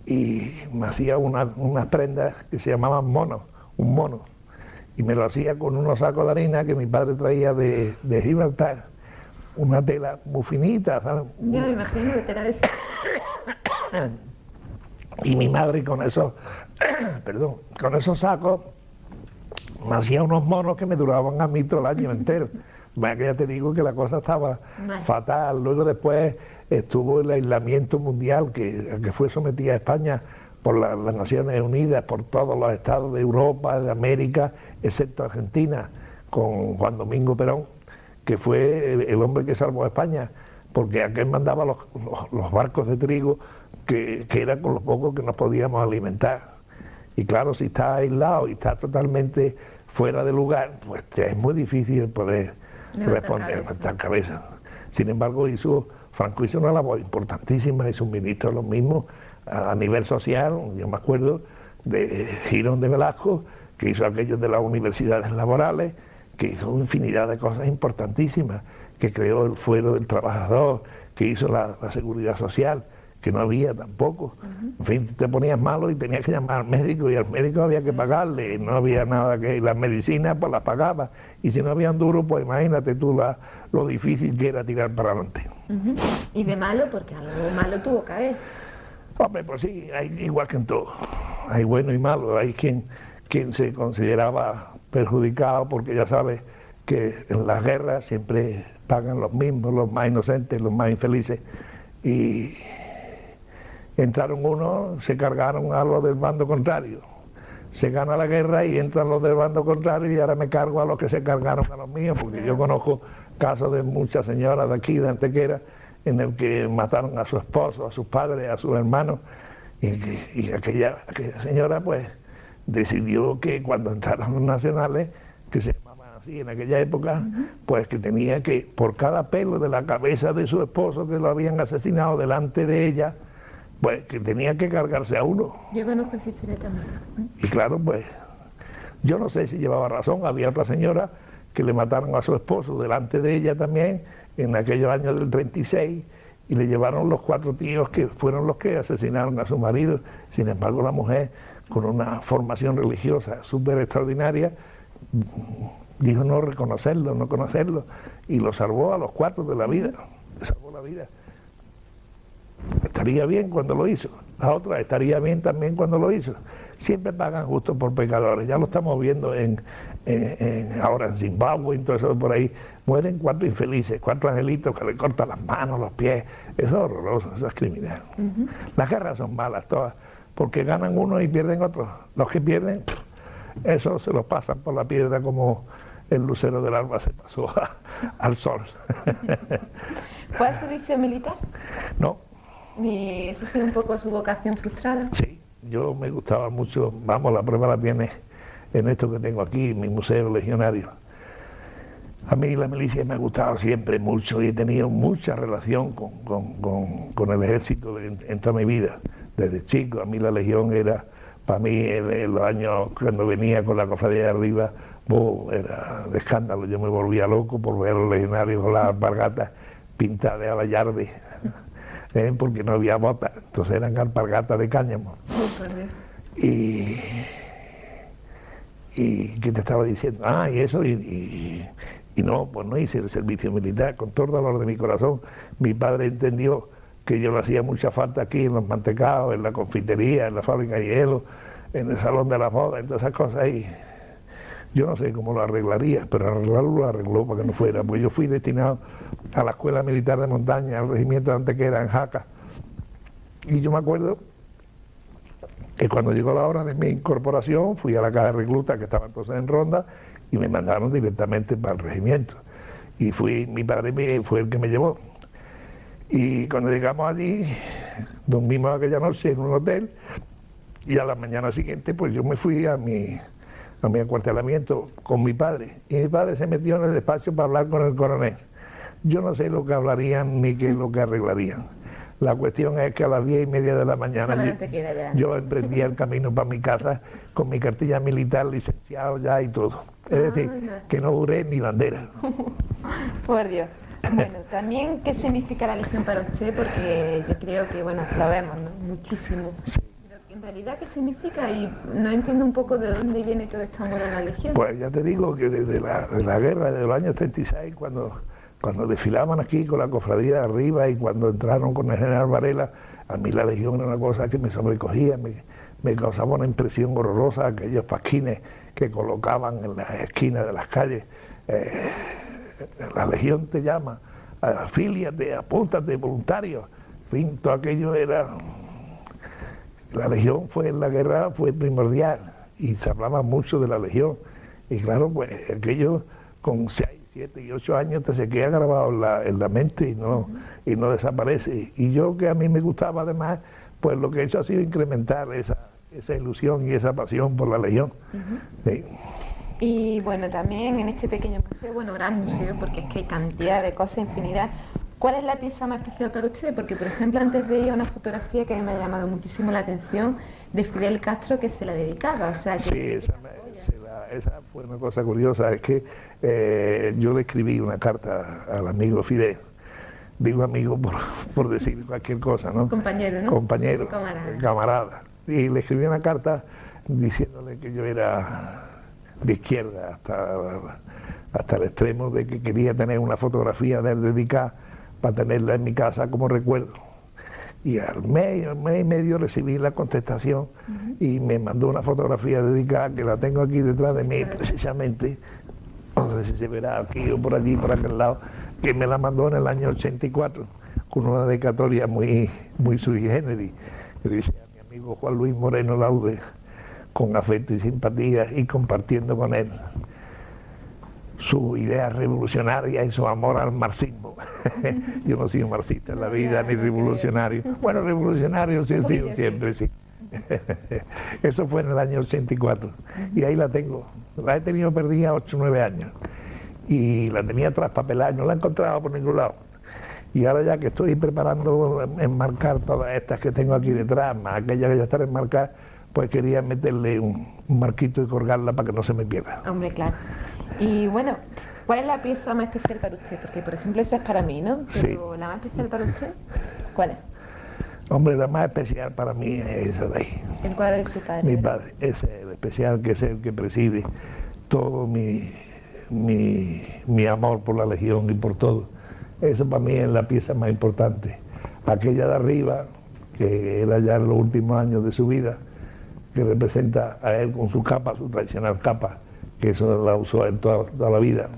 y me hacía unas prendas que se llamaban monos, un mono. Y me lo hacía con unos sacos de harina que mi padre traía de Gibraltar, una tela muy finita, ¿sabes? Ya me imagino que tela de esa. Y mi madre con esos sacos me hacía unos monos que me duraban a mí todo el año entero. Bueno, que ya te digo que la cosa estaba fatal. Luego después estuvo el aislamiento mundial que fue sometida a España por las Naciones Unidas, por todos los estados de Europa, de América, excepto Argentina, con Juan Domingo Perón, que fue el hombre que salvó a España, porque aquel mandaba los barcos de trigo, que era con lo poco que nos podíamos alimentar. Y claro, si está aislado y está totalmente fuera de lugar, pues es muy difícil poder responder, levantar cabeza. Sin embargo, Franco hizo una labor importantísima, hizo un ministro lo mismo, a nivel social. Yo me acuerdo de Girón de Velasco, que hizo aquello de las universidades laborales, que hizo infinidad de cosas importantísimas, que creó el fuero del trabajador, que hizo la seguridad social, que no había tampoco. En fin, te ponías malo y tenías que llamar al médico y al médico había que pagarle, no había nada que... Las medicinas pues las pagaba y si no había un duro, pues imagínate tú lo difícil que era tirar para adelante. Y de malo, porque algo malo tuvo que haber. Hombre, pues sí, igual que en todo, hay bueno y malo, hay quien se consideraba perjudicado porque ya sabes que en las guerras siempre pagan los mismos, los más inocentes, los más infelices, y entraron unos, se cargaron a los del bando contrario, se gana la guerra y entran los del bando contrario y ahora me cargo a los que se cargaron a los míos, porque yo conozco casos de muchas señoras de aquí, de Antequera, en el que mataron a su esposo, a sus padres, a sus hermanos, y aquella señora pues decidió que cuando entraron los nacionales, que se llamaban así en aquella época, pues que tenía que, por cada pelo de la cabeza de su esposo que lo habían asesinado delante de ella, pues que tenía que cargarse a uno. Yo conozco esa historia también. Y claro, pues, yo no sé si llevaba razón, había otra señora que le mataron a su esposo delante de ella también, en aquellos años del 36, y le llevaron los 4 tíos que fueron los que asesinaron a su marido. Sin embargo, la mujer, con una formación religiosa súper extraordinaria, dijo no reconocerlo, no conocerlo, y lo salvó a los 4 de la vida, le salvó la vida. Estaría bien cuando lo hizo, la otra estaría bien también cuando lo hizo. Siempre pagan justo por pecadores, ya lo estamos viendo ahora en Zimbabue y todo eso por ahí. Mueren 4 infelices, 4 angelitos que le cortan las manos, los pies. Eso es horroroso, eso es criminal. Las guerras son malas todas, porque ganan unos y pierden otros. Los que pierden, eso se los pasan por la piedra como el lucero del alba se pasó al sol. ¿Fue al servicio militar? No. ¿Y eso ha sido un poco su vocación frustrada? Sí, yo me gustaba mucho, vamos, la prueba la tiene en esto que tengo aquí, mi museo legionario. A mí la milicia me ha gustado siempre mucho y he tenido mucha relación con el ejército en toda mi vida. Desde chico, a mí la legión era, para mí en los años cuando venía con la cofradía de arriba, era de escándalo. Yo me volvía loco por ver a los legionarios con las alpargatas pintadas de abayarde. Porque no había botas, entonces eran alpargatas de cáñamo. Y ¿qué te estaba diciendo? Y eso, y no, pues no hice el servicio militar, con todo el dolor de mi corazón. Mi padre entendió que yo le hacía mucha falta aquí en los mantecados, en la confitería, en la fábrica de hielo, en el salón de la boda, en todas esas cosas, y yo no sé cómo lo arreglaría, pero arreglarlo lo arregló para que no fuera, pues yo fui destinado a la Escuela Militar de Montaña, al regimiento de Antequera, en Jaca, y yo me acuerdo que cuando llegó la hora de mi incorporación, fui a la caja de recluta que estaba entonces en Ronda, y me mandaron directamente para el regimiento, y mi padre fue el que me llevó, y cuando llegamos allí, dormimos aquella noche en un hotel, y a la mañana siguiente, pues yo me fui a mi acuartelamiento con mi padre, y mi padre se metió en el despacho para hablar con el coronel. Yo no sé lo que hablarían ni qué es lo que arreglarían. La cuestión es que a las 10:30 de la mañana yo emprendía el camino para mi casa con mi cartilla militar, licenciado ya y todo. Es decir, que no duré ni bandera. Por Dios. Bueno, también, ¿qué significa la Legión para usted? Porque yo creo que, bueno, lo vemos, ¿no? Muchísimo. Sí. En realidad, ¿qué significa? Y no entiendo un poco de dónde viene todo este amor a la Legión. Pues ya te digo que desde la guerra de los años 36, cuando desfilaban aquí con la cofradía de arriba y cuando entraron con el general Varela, a mí la Legión era una cosa que me sobrecogía, me causaba una impresión horrorosa, aquellos pasquines que colocaban en las esquinas de las calles. La Legión te llama, afíliate, apúntate, voluntario. En fin, todo aquello era... La Legión en la guerra fue primordial y se hablaba mucho de la Legión. Y claro, pues aquello con 6, 7 y 8 años te se queda grabado en la mente y no desaparece. Y yo, que a mí me gustaba además, pues lo que he hecho ha sido incrementar esa ilusión y esa pasión por la Legión. Sí. Y bueno, también en este pequeño museo, bueno, gran museo, porque es que hay cantidad de cosas, infinidad. ¿Cuál es la pieza más especial para usted? Porque, por ejemplo, antes veía una fotografía que me ha llamado muchísimo la atención de Fidel Castro que se la dedicaba. O sea, que sí, esa fue una cosa curiosa. Es que yo le escribí una carta al amigo Fidel. Digo amigo por decir cualquier cosa, ¿no? Compañero, ¿no? Compañero, camarada. Y le escribí una carta diciéndole que yo era de izquierda hasta el extremo de que quería tener una fotografía de él dedicada para tenerla en mi casa como recuerdo. Y al mes y medio recibí la contestación y me mandó una fotografía dedicada que la tengo aquí detrás de mí precisamente. O sé si se verá aquí o por allí, por aquel lado, que me la mandó en el año 84, con una dedicatoria muy sui generis, que dice a mi amigo Juan Luis Moreno Laude, con afecto y simpatía, y compartiendo con él su idea revolucionaria y su amor al marxismo. Yo no soy marxista en la vida, ni revolucionario. Bueno, revolucionario sí he sido siempre, sí. Eso fue en el año 84, y ahí la tengo. La he tenido perdida 8 o 9 años, y la tenía traspapelada, no la he encontrado por ningún lado. Y ahora ya que estoy preparando enmarcar todas estas que tengo aquí detrás, más aquellas que ya están enmarcadas, pues quería meterle un marquito y colgarla para que no se me pierda. Hombre, claro. Y bueno, ¿cuál es la pieza más especial para usted? Porque, por ejemplo, esa es para mí, ¿no? Pero sí. ¿la más especial para usted? ¿Cuál es? Hombre, la más especial para mí es esa de ahí. El cuadro de su padre. Mi padre, ese es el especial, que es el que preside todo mi amor por la Legión y por todo. Eso para mí es la pieza más importante. Aquella de arriba, que era ya en los últimos años de su vida, que representa a él con su capa, su tradicional capa, que eso la usó en toda la vida.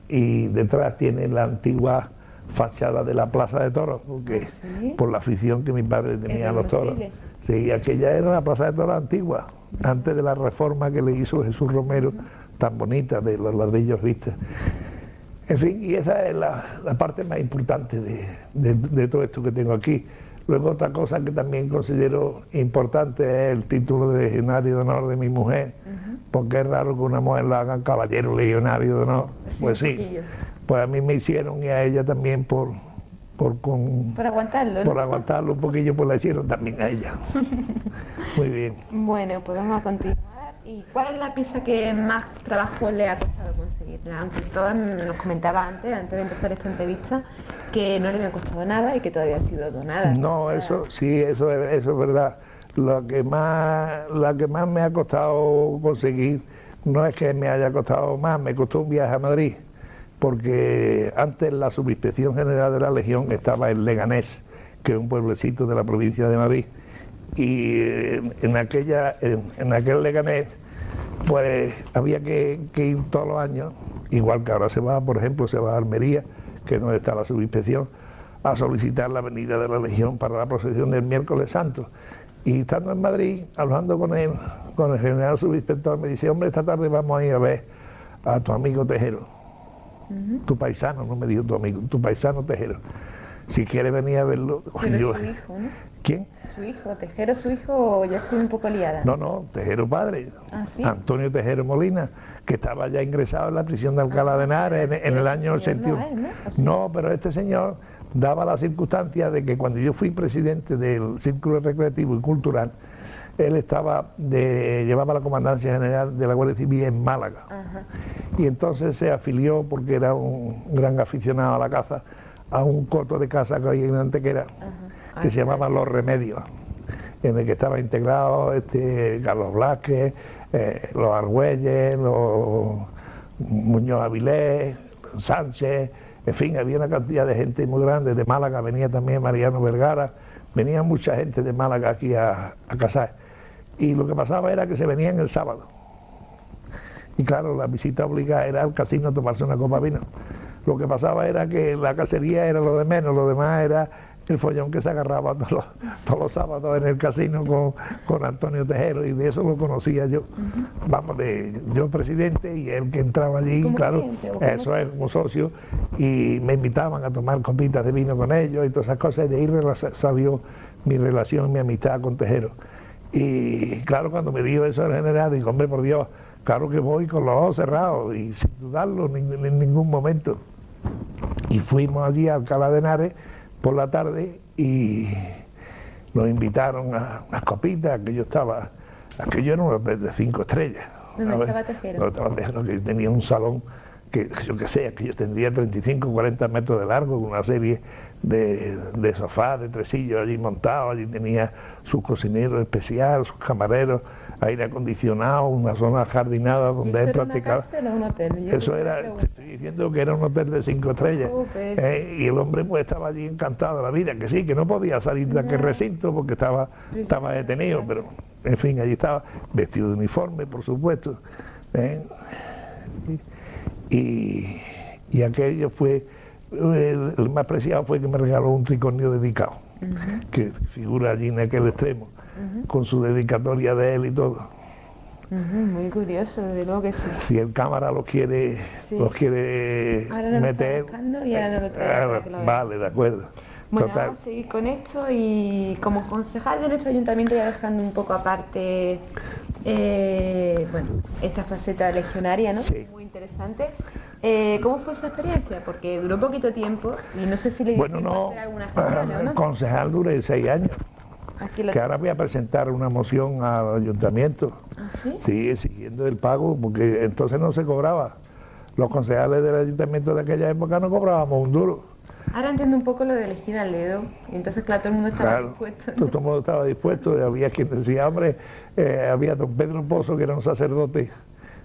Y detrás tiene la antigua fachada de la Plaza de Toros, porque ¿Sí? por la afición que mi padre tenía a los toros. Sí, aquella era la Plaza de Toros antigua, antes de la reforma que le hizo Jesús Romero, tan bonita, de los ladrillos vistos. En fin, y esa es la parte más importante de todo esto que tengo aquí. Luego otra cosa que también considero importante es el título de Legionario de Honor de mi mujer, porque es raro que una mujer la haga caballero legionario de honor. Pues sí, pues a mí me hicieron, y a ella también por aguantarlo, ¿no? Por aguantarlo un poquillo, pues la hicieron también a ella. Muy bien. Bueno, pues vamos a continuar. ¿Y cuál es la pieza que más trabajo le ha costado conseguirla? Aunque todas nos comentaba antes de empezar esta entrevista, que no le había costado nada y que todavía ha sido donada. No, eso sí, eso es verdad. La que más me ha costado conseguir no es que me haya costado más, me costó un viaje a Madrid, porque antes la Subinspección General de la Legión estaba en Leganés, que es un pueblecito de la provincia de Madrid, y en aquel Leganés pues había que ir todos los años, igual que ahora se va, por ejemplo, se va a Almería, que es donde está la subinspección, a solicitar la venida de la Legión para la procesión del miércoles santo. Y estando en Madrid, hablando con el general subinspector, me dice: hombre, esta tarde vamos a ir a ver a tu amigo Tejero, tu paisano, no me dijo tu amigo, tu paisano Tejero. Si quieres venir a verlo. Pero yo, su hijo, ¿no? ¿Quién? Su hijo, Tejero, su hijo, ya estoy un poco liada. No, Tejero padre. ¿Ah, sí? Antonio Tejero Molina, que estaba ya ingresado en la prisión de Alcalá de Henares en el año 81. No, pero este señor daba la circunstancia de que cuando yo fui presidente del Círculo Recreativo y Cultural, él llevaba la comandancia general de la Guardia Civil en Málaga. Ajá. Y entonces se afilió, porque era un gran aficionado a la caza, a un coto de caza que había en Antequera, que se llamaba Los Remedios, en el que estaba integrado Carlos Blázquez, los Argüelles, los Muñoz Avilés, Sánchez, en fin, había una cantidad de gente muy grande. De Málaga venía también Mariano Vergara, venía mucha gente de Málaga aquí a cazar. Y lo que pasaba era que se venían el sábado. Y claro, la visita obligada era al casino a tomarse una copa de vino. Lo que pasaba era que la cacería era lo de menos, lo demás era el follón que se agarraba todos los sábados en el casino con Antonio Tejero, y de eso lo conocía yo. Vamos, yo presidente y él que entraba allí, claro, eso es, como socio, y me invitaban a tomar copitas de vino con ellos y todas esas cosas, y de ahí salió mi relación, mi amistad con Tejero. Y claro, cuando me dijo eso el general, digo: hombre, por Dios, claro que voy con los ojos cerrados y sin dudarlo en ningún momento. Y fuimos allí a Alcalá de Henares por la tarde y nos invitaron a unas copitas, aquello era un hotel de 5 estrellas. ¿Dónde estaba Tejero? No, estaba Tejero, que tenía un salón que yo tendría 35 o 40 metros de largo, con una serie de sofás, de tresillos allí montados. Allí tenía sus cocineros especiales, sus camareros, aire acondicionado, una zona jardinada donde él practicaba. ¿Eso era un hotel? Eso era, te estoy diciendo que era un hotel de 5 estrellas. Y el hombre pues estaba allí encantado de la vida, que sí, que no podía salir de aquel recinto porque estaba detenido, pero en fin, allí estaba vestido de uniforme, por supuesto. y aquello fue, el más preciado fue que me regaló un tricornio dedicado, que figura allí en aquel extremo, con su dedicatoria de él y todo. Muy curioso, desde luego que sí. Si el cámara los quiere Ahora no meter, lo está buscando y ahora no lo trae para que lo vea. vale, de acuerdo. Bueno, Total. vamos a seguir con esto y como concejal de nuestro ayuntamiento, ya dejando un poco aparte bueno, esta faceta legionaria, ¿no? Sí. Muy interesante. ¿Cómo fue esa experiencia? Porque duró poquito tiempo y no sé si le dio Bueno, tiempo a no, hacer algunas gestiones o no. concejal duré 6 años, Aquí lo que ahora voy a presentar una moción al ayuntamiento, ¿Ah, sí? sí, exigiendo el pago, porque entonces no se cobraba. Los concejales del ayuntamiento de aquella época no cobrábamos un duro. Ahora entiendo un poco lo de la esquina al dedo, y entonces claro, todo el mundo estaba Claro, dispuesto. todo el mundo estaba dispuesto, y había quien decía, hombre, había don Pedro Pozo, que era un sacerdote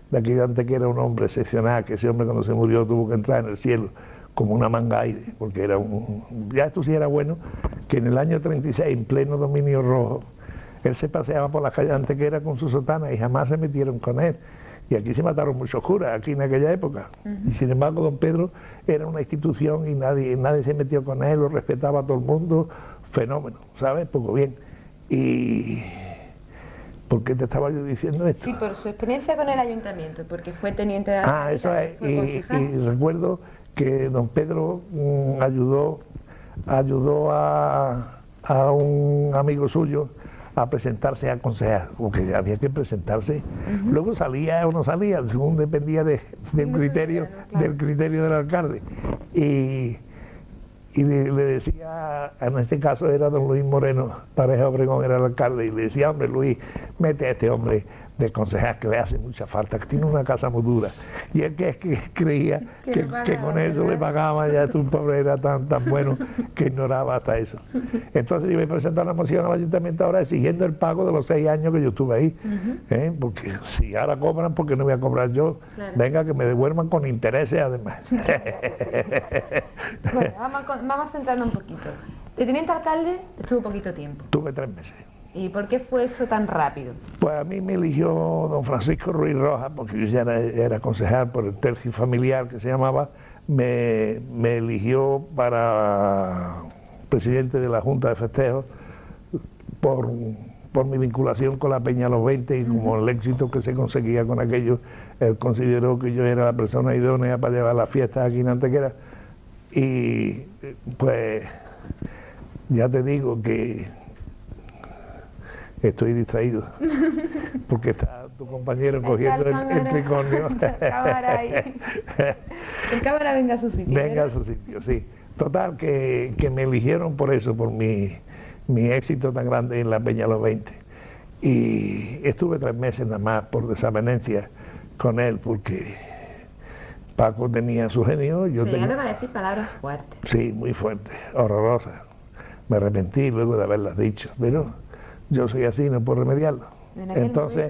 de aquí de Antequera, un hombre excepcional, que ese hombre cuando se murió tuvo que entrar en el cielo como una manga aire, porque era ya esto sí era bueno, que en el año 36, en pleno dominio rojo, él se paseaba por las calles de Antequera con su sotana y jamás se metieron con él. Y aquí se mataron muchos curas, aquí en aquella época. Y sin embargo, don Pedro era una institución y nadie se metió con él, lo respetaba a todo el mundo, fenómeno, ¿sabes? Poco bien. Y... ¿por qué te estaba yo diciendo esto? Sí, por su experiencia con el ayuntamiento, porque fue teniente de Ah, alcalde, eso es. fue concejal. Y recuerdo que don Pedro ayudó a un amigo suyo a presentarse a concejal, porque había que presentarse. Luego salía o no salía, según dependía del criterio del alcalde. Y le decía, en este caso era don Luis Moreno, Pareja Obregón era el alcalde, y le decía, hombre Luis, mete a este hombre de concejal que le hace mucha falta, que tiene una casa muy dura. Y él que creía que con eso le pagaba, ya tu pobre era tan bueno que ignoraba hasta eso. Entonces yo me presenté una moción al ayuntamiento ahora exigiendo el pago de los 6 años que yo estuve ahí, porque si ahora cobran, ¿por qué no voy a cobrar yo? Claro. Venga, que me devuelvan con intereses además. Bueno, vamos a centrarnos un poquito. De teniente alcalde estuvo poquito tiempo. Tuve 3 meses. ¿Y por qué fue eso tan rápido? Pues a mí me eligió don Francisco Ruiz Rojas, porque yo ya era concejal por el tercio familiar que se llamaba, me eligió para presidente de la Junta de Festejos por mi vinculación con la Peña Los 20 y como el éxito que se conseguía con aquello, él consideró que yo era la persona idónea para llevar las fiestas aquí en Antequera. Y pues ya te digo que estoy distraído porque está tu compañero cogiendo el tricornio. El cámara venga a su sitio. Venga a su sitio, sí. Total, que me eligieron por eso, por mi éxito tan grande en la Peña Los 20. Y estuve 3 meses nada más por desavenencia con él, porque Paco tenía su genio. Yo llegaron a decir palabras fuertes. Sí, muy fuertes, horrorosas. Me arrepentí luego de haberlas dicho, pero yo soy así, no puedo remediarlo. Entonces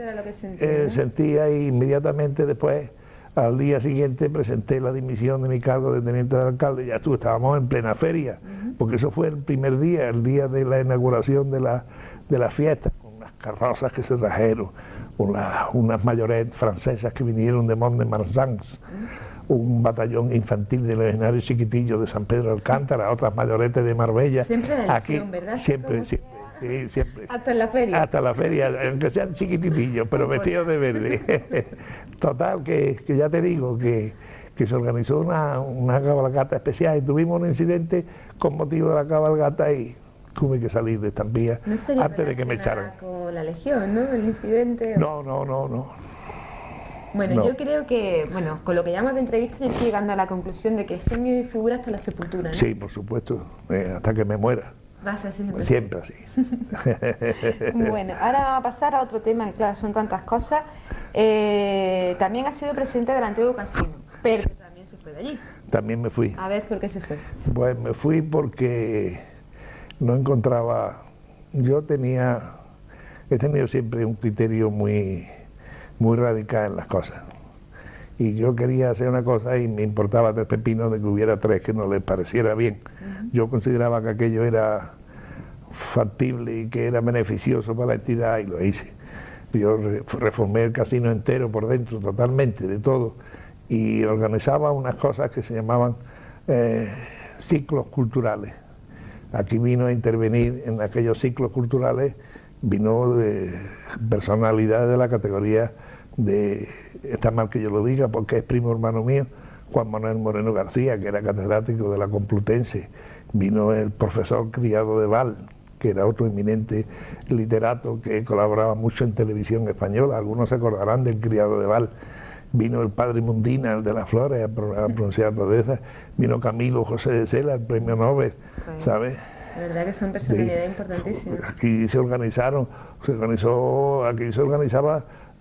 sentía y inmediatamente después, al día siguiente, presenté la dimisión de mi cargo de teniente de alcalde. Ya estábamos en plena feria, porque eso fue el primer día, el día de la inauguración de la fiesta, con unas carrozas que se trajeron, unas mayorettes francesas que vinieron de Mont-de-Marsan, un batallón infantil de legionarios chiquitillos de San Pedro de Alcántara, otras mayoretes de Marbella. Siempre de aquí, elección, ¿verdad? Siempre. Sí, siempre. Hasta en la feria. Hasta la feria, aunque sean chiquititillos, pero vestidos de verde. Total, que ya te digo que se organizó una cabalgata especial y tuvimos un incidente con motivo de la cabalgata y tuve que salir de Estampía antes de que me echaran. Con la Legión, ¿no? El incidente. No. Bueno, No. yo creo que, con lo que llamamos de entrevista, yo estoy llegando a la conclusión de que el genio figura hasta la sepultura, ¿no? Sí, por supuesto, hasta que me muera. Vas a ser Siempre así. Bueno, ahora vamos a pasar a otro tema, que claro, son tantas cosas. También ha sido presidente del antiguo casino, pero también se fue de allí. También me fui. A ver, ¿por qué se fue? Pues me fui porque no encontraba... He tenido siempre un criterio muy radical en las cosas. Y yo quería hacer una cosa y me importaba 3 pepinos de que hubiera 3 que no les pareciera bien. Yo consideraba que aquello era factible y que era beneficioso para la entidad y lo hice. Yo reformé el casino entero por dentro, totalmente, de todo. y organizaba unas cosas que se llamaban ciclos culturales. Aquí vino a intervenir en aquellos ciclos culturales, vino de personalidades de la categoría de, está mal que yo lo diga porque es primo hermano mío, Juan Manuel Moreno García, que era catedrático de la Complutense, vino el profesor Criado de Val, que era otro eminente literato que colaboraba mucho en televisión española, algunos se acordarán del Criado de Val, vino el padre Mundina, el de las flores, a pronunciar Rodeza, vino Camilo José de Cela, el premio Nobel, ¿sabes? La verdad que son personalidades importantísimas. Aquí se organizaba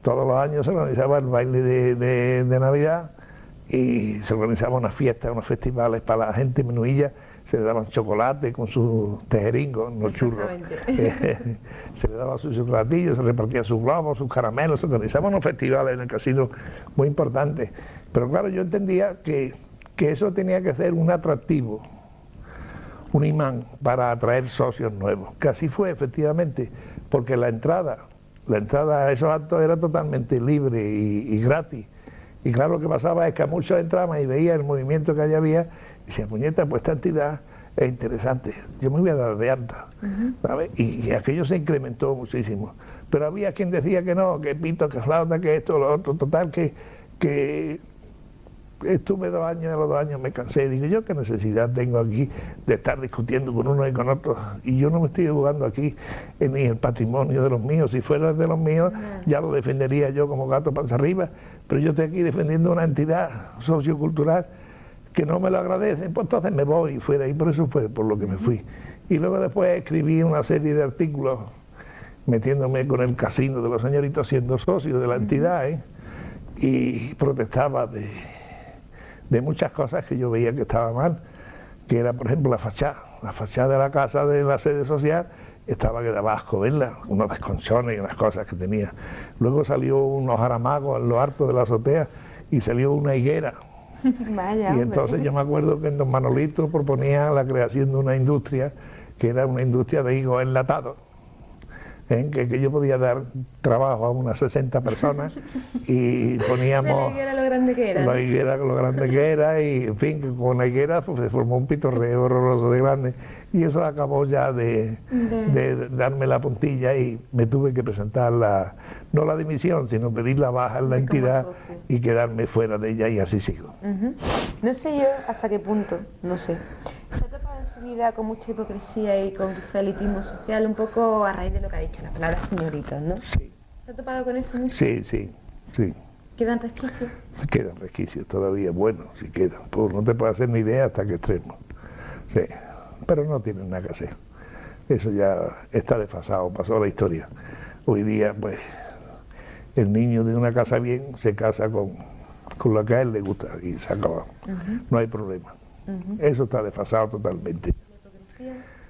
todos los años, se organizaba el baile de Navidad y se organizaba unas fiestas, unos festivales para la gente menuilla, se le daban chocolate con sus tejeringos, no churros, se le daba sus chocolatillos, se repartía sus globos, sus caramelos, se organizaban unos festivales en el casino muy importantes. Pero claro, yo entendía que eso tenía que ser un atractivo, un imán para atraer socios nuevos, que así fue efectivamente, porque la entrada a esos actos era totalmente libre y gratis. Y claro, lo que pasaba es que a muchos entraban y veían el movimiento que allá había y decían, puñeta, pues esta entidad es interesante, yo me voy a dar de alta, ¿sabes? Y aquello se incrementó muchísimo. Pero había quien decía que no, que pito, que flauta, que esto, lo otro, total, que estuve 2 años y a los 2 años me cansé. Digo, yo qué necesidad tengo aquí de estar discutiendo con uno y con otro, y yo no me estoy jugando aquí ni el patrimonio de los míos. Si fuera de los míos ya lo defendería yo como gato panza arriba, pero yo estoy aquí defendiendo una entidad sociocultural que no me lo agradecen, pues entonces me voy fuera, y por eso fue por lo que me fui. Y luego después escribí una serie de artículos metiéndome con el casino de los señoritos, siendo socio de la entidad, y protestaba de muchas cosas que yo veía que estaba mal, que era, por ejemplo, la fachada de la casa de la sede social estaba que daba asco verla, unos desconchones y unas cosas que tenía. Luego salió unos aramagos en lo alto de la azotea y salió una higuera. Vaya, y entonces yo me acuerdo que en Don Manolito proponía la creación de una industria, que era una industria de higos enlatados, que yo podía dar trabajo a unas 60 personas y poníamos... La higuera lo grande que era. La higuera lo grande que era, y en fin, que con la higuera pues, se formó un pitorreo horroroso de grande, y eso acabó ya de darme la puntilla, y me tuve que presentar no la dimisión, sino pedir la baja en la entidad y quedarme fuera de ella, y así sigo. No sé yo hasta qué punto, no sé. ¿Se ha topado en su vida con mucha hipocresía y con elitismo social, un poco a raíz de lo que ha dicho, las palabras señoritas, ¿no? Sí. ¿Se ha topado con eso mucho? Sí. ¿Quedan resquicios? Quedan resquicios todavía, bueno, sí quedan. Pues no te puedes hacer ni idea hasta qué extremo. Sí, pero no tienen nada que hacer. Eso ya está desfasado, pasó a la historia. Hoy día, pues, el niño de una casa bien se casa con lo que a él le gusta y se acaba. No hay problema. Eso está desfasado totalmente.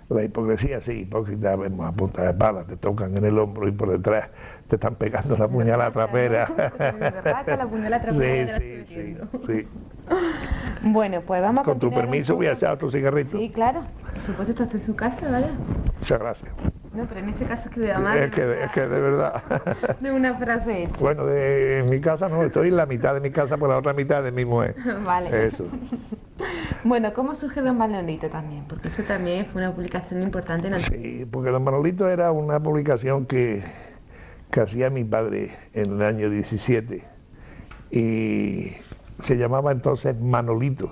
La hipocresía, sí, hipócrita, vemos a punta de pala, te tocan en el hombro y por detrás te están pegando la puñalada trapera. La puñalada trapera. Sí. Bueno, pues vamos a con tu permiso voy a echar otro cigarrito. Sí, claro. Por supuesto, estás en su casa, ¿vale? Muchas gracias. No, pero en este caso es que de amar. Es que de verdad. De una frase hecha. Bueno, en mi casa no, estoy en la mitad de mi casa, por la otra mitad de mi mujer. Vale. Eso. Bueno, ¿cómo surge Don Manolito también? Porque eso también fue una publicación importante en el... Sí, porque Don Manolito era una publicación que hacía mi padre en el año 17 y se llamaba entonces Manolito.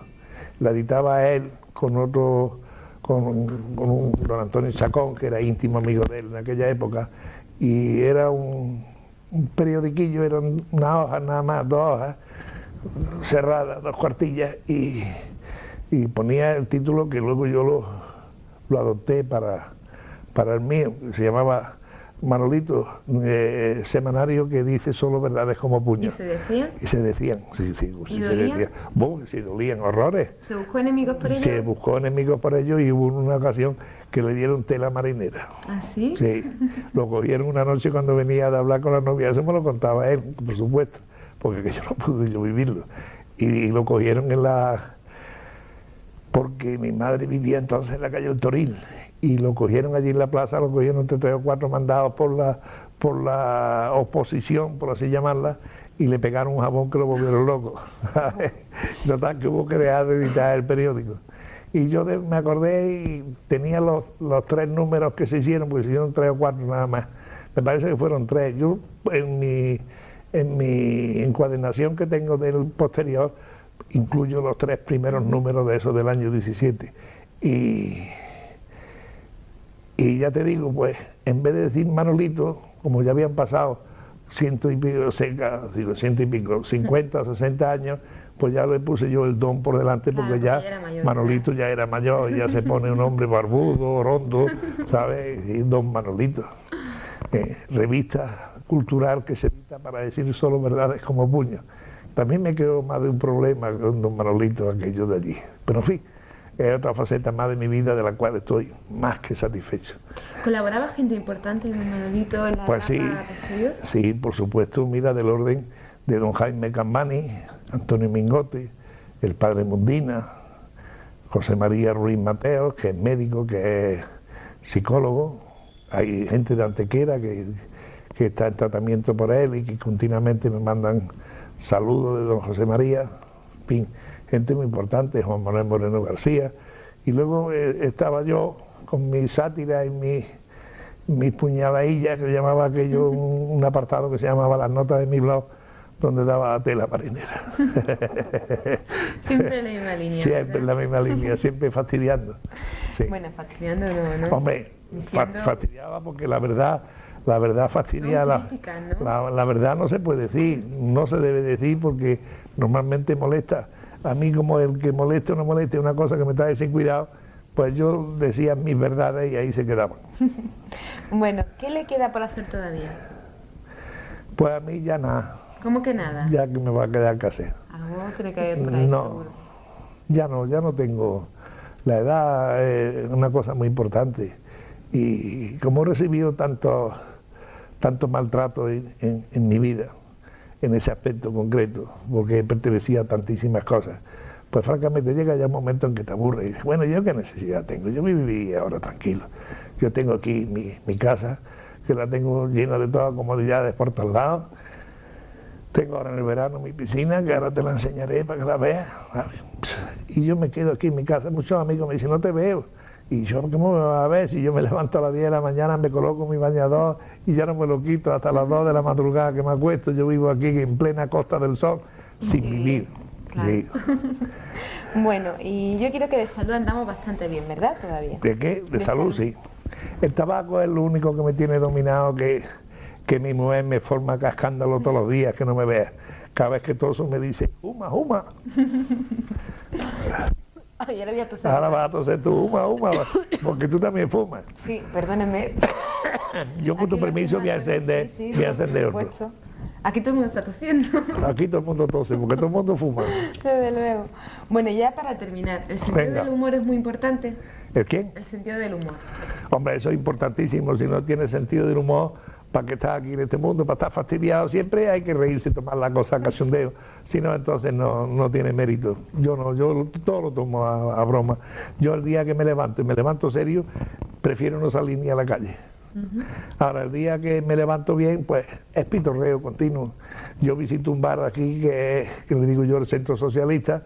La editaba él con otro, con un don Antonio Chacón, que era íntimo amigo de él en aquella época, y era un periodiquillo, eran una hoja nada más, 2 hojas cerradas, 2 cuartillas, y ponía el título que luego yo lo adopté para el mío, que se llamaba Manolito, semanario que dice solo verdades como puños. ¿Y se decían? Y se decían, sí, ¿Y se dolían? decían. Bueno, sí, dolían horrores. ¿Se buscó enemigos por ello? Se buscó enemigos por ello, y hubo una ocasión que le dieron tela marinera. ¿Ah, sí? Sí, lo cogieron una noche cuando venía de hablar con la novia, eso me lo contaba él, por supuesto, porque que yo no pude yo vivirlo. Y lo cogieron porque mi madre vivía entonces en la calle del Toril, y lo cogieron allí en la plaza, lo cogieron entre 3 o 4 mandados por la oposición, por así llamarla, y le pegaron un jabón que lo volvieron loco. Total, que hubo que dejar de editar el periódico. Y yo me acordé y tenía los 3 números que se hicieron, porque se hicieron 3 o 4 nada más. Me parece que fueron 3. Yo en mi encuadernación que tengo del posterior incluyo los 3 primeros números de esos del año 17. Y ya te digo, pues, en vez de decir Manolito, como ya habían pasado 100 y pico, 50 o 60 años, pues ya le puse yo el don por delante, porque ya Manolito ya era mayor, y ya se pone un hombre barbudo, rondo, ¿sabes? Y don Manolito. Revista cultural que se edita para decir solo verdades como puño. También me quedó más de un problema con don Manolito, aquello de allí. Pero en fin, es otra faceta más de mi vida de la cual estoy más que satisfecho. ¿Colaboraba gente importante en Manolito en la Pues sí, sí, por supuesto, mira, del orden de don Jaime Cambani, Antonio Mingote, el padre Mundina, José María Ruiz Mateos, que es médico, que es psicólogo. Hay gente de Antequera que está en tratamiento por él y que continuamente me mandan saludos de don José María. En fin, gente muy importante, Juan Manuel Moreno García. Y luego estaba yo con mi sátira y mis puñaladillas, que llamaba aquello, un apartado que se llamaba Las Notas de mi blog, donde daba tela marinera. Siempre en la misma línea. Siempre en la misma línea, siempre fastidiando. Sí. Bueno, fastidiando no. Hombre, fastidiaba porque la verdad fastidia. La verdad no se puede decir, no se debe decir porque normalmente molesta. A mí, como el que moleste o no moleste una cosa que me trae sin cuidado, pues yo decía mis verdades y ahí se quedaban. Bueno, ¿qué le queda por hacer todavía? Pues a mí ya nada. ¿Cómo que nada? Ya que me va a quedar que hacer. Algo tiene que haber por ahí, no, seguro. ya no tengo. La edad es una cosa muy importante. Y como he recibido tanto maltrato en mi vida, en ese aspecto concreto, porque pertenecía a tantísimas cosas, pues francamente llega ya un momento en que te aburre y dices, bueno, ¿yo qué necesidad tengo? Yo me viví ahora tranquilo. Yo tengo aquí mi casa, que la tengo llena de todas comodidades por todos lados. Tengo ahora en el verano mi piscina, que ahora te la enseñaré para que la veas. Y yo me quedo aquí en mi casa. Muchos amigos me dicen, no te veo. Y yo, ¿cómo me vas a ver? Si yo me levanto a las 10 de la mañana, me coloco mi bañador y ya no me lo quito hasta las 2 de la madrugada que me acuesto. Yo vivo aquí en plena Costa del Sol, sin vivir. Claro. Sí. Bueno, y yo creo que de salud andamos bastante bien, ¿verdad? Todavía. ¿De qué? De salud, sí. El tabaco es lo único que me tiene dominado, que mi mujer me forma cascándolo todos los días, que no me vea. Cada vez que toso me dice, fuma, fuma. Ay, ahora voy a toser. Ahora vas a toser tú, fuma, porque tú también fumas. Sí, perdónenme. Yo con tu permiso voy a encender, voy a encender otro. Aquí todo el mundo está tosiendo. Aquí todo el mundo tose, porque todo el mundo fuma. Desde luego. Bueno, ya para terminar, ¿el sentido del humor es muy importante? ¿El quién? El sentido del humor. Hombre, eso es importantísimo. Si no tienes sentido del humor, ¿para qué estás aquí en este mundo? Para estar fastidiado siempre hay que reírse y tomar la cosa a cachondeo. Si no, entonces no tiene mérito. Yo todo lo tomo a broma. Yo el día que me levanto y me levanto serio, prefiero no salir ni a la calle. Ahora, el día que me levanto bien, pues es pitorreo continuo. Yo visito un bar aquí que le digo yo el Centro Socialista,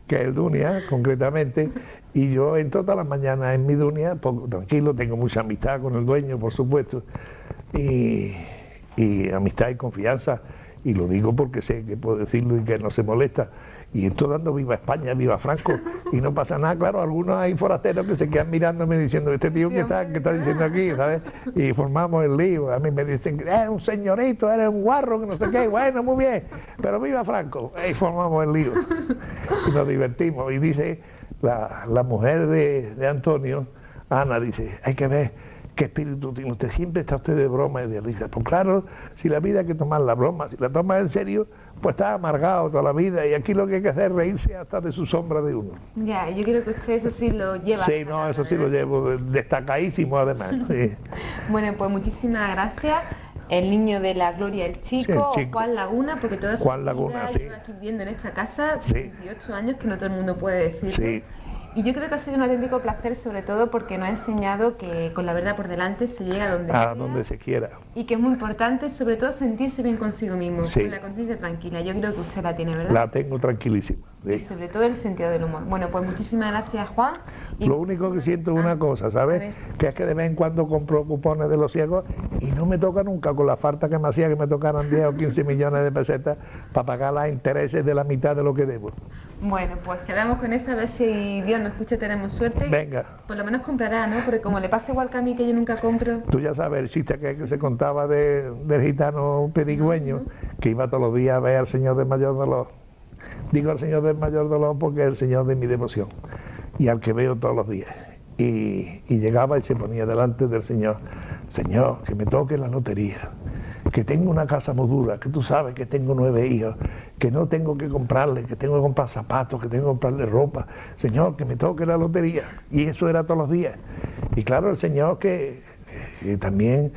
que es el Dunia, concretamente, y yo entro todas las mañanas en mi Dunia, poco tranquilo, tengo mucha amistad con el dueño, por supuesto, y amistad y confianza, y lo digo porque sé que puedo decirlo y que no se molesta. Y estoy dando viva España, viva Franco, y no pasa nada. Claro, algunos hay forasteros que se quedan mirándome diciendo, este tío que está diciendo aquí, ¿sabes? Y formamos el lío. A mí me dicen, eres un señorito, eres un guarro, que no sé qué. Bueno, muy bien, pero viva Franco. Y formamos el lío. Y nos divertimos. Y dice la mujer de Antonio, Ana, dice, hay que ver qué espíritu tiene usted. Siempre está usted de broma y de risa. Pues claro, si la vida hay que tomar la broma, si la tomas en serio, pues está amargado toda la vida, y aquí lo que hay que hacer es reírse hasta de su sombra de uno. Ya, yo creo que usted eso sí lo lleva. Sí, no, eso sí lo llevo, destacadísimo además. Sí. Bueno, pues muchísimas gracias. El niño de la gloria, el chico, sí, el chico. Juan Laguna, porque toda su Juan vida Laguna, sí. lleva aquí viviendo en esta casa, Sí. 18 años, que no todo el mundo puede decir. Sí. Y yo creo que ha sido un auténtico placer, sobre todo porque nos ha enseñado que con la verdad por delante se llega a donde se quiera. Y que es muy importante, sobre todo, sentirse bien consigo mismo, sí. con la conciencia tranquila. Yo creo que usted la tiene, ¿verdad? La tengo tranquilísima. Sí. Y sobre todo el sentido del humor. Bueno, pues muchísimas gracias, Juan. Lo único que siento es una cosa, ¿sabes? Que es que de vez en cuando compro cupones de los ciegos y no me toca nunca, con la falta que me hacía que me tocaran 10 o 15 millones de pesetas para pagar los intereses de la mitad de lo que debo. Bueno, pues quedamos con eso, a ver si Dios nos escucha, tenemos suerte. Venga. Por lo menos comprará, ¿no? Porque como le pasa igual que a mí, que yo nunca compro. Tú ya sabes el chiste que se contaba del gitano pedigüeño, que iba todos los días a ver al Señor del Mayor Dolor. Digo al Señor del Mayor Dolor porque es el Señor de mi devoción y al que veo todos los días. Y llegaba y se ponía delante del Señor: Señor, que me toque la lotería, que tengo una casa muy dura, que tú sabes que tengo 9 hijos, que no tengo que comprarle, que tengo que comprar zapatos, que tengo que comprarle ropa. Señor, que me toque la lotería. Y eso era todos los días. Y claro, el Señor que también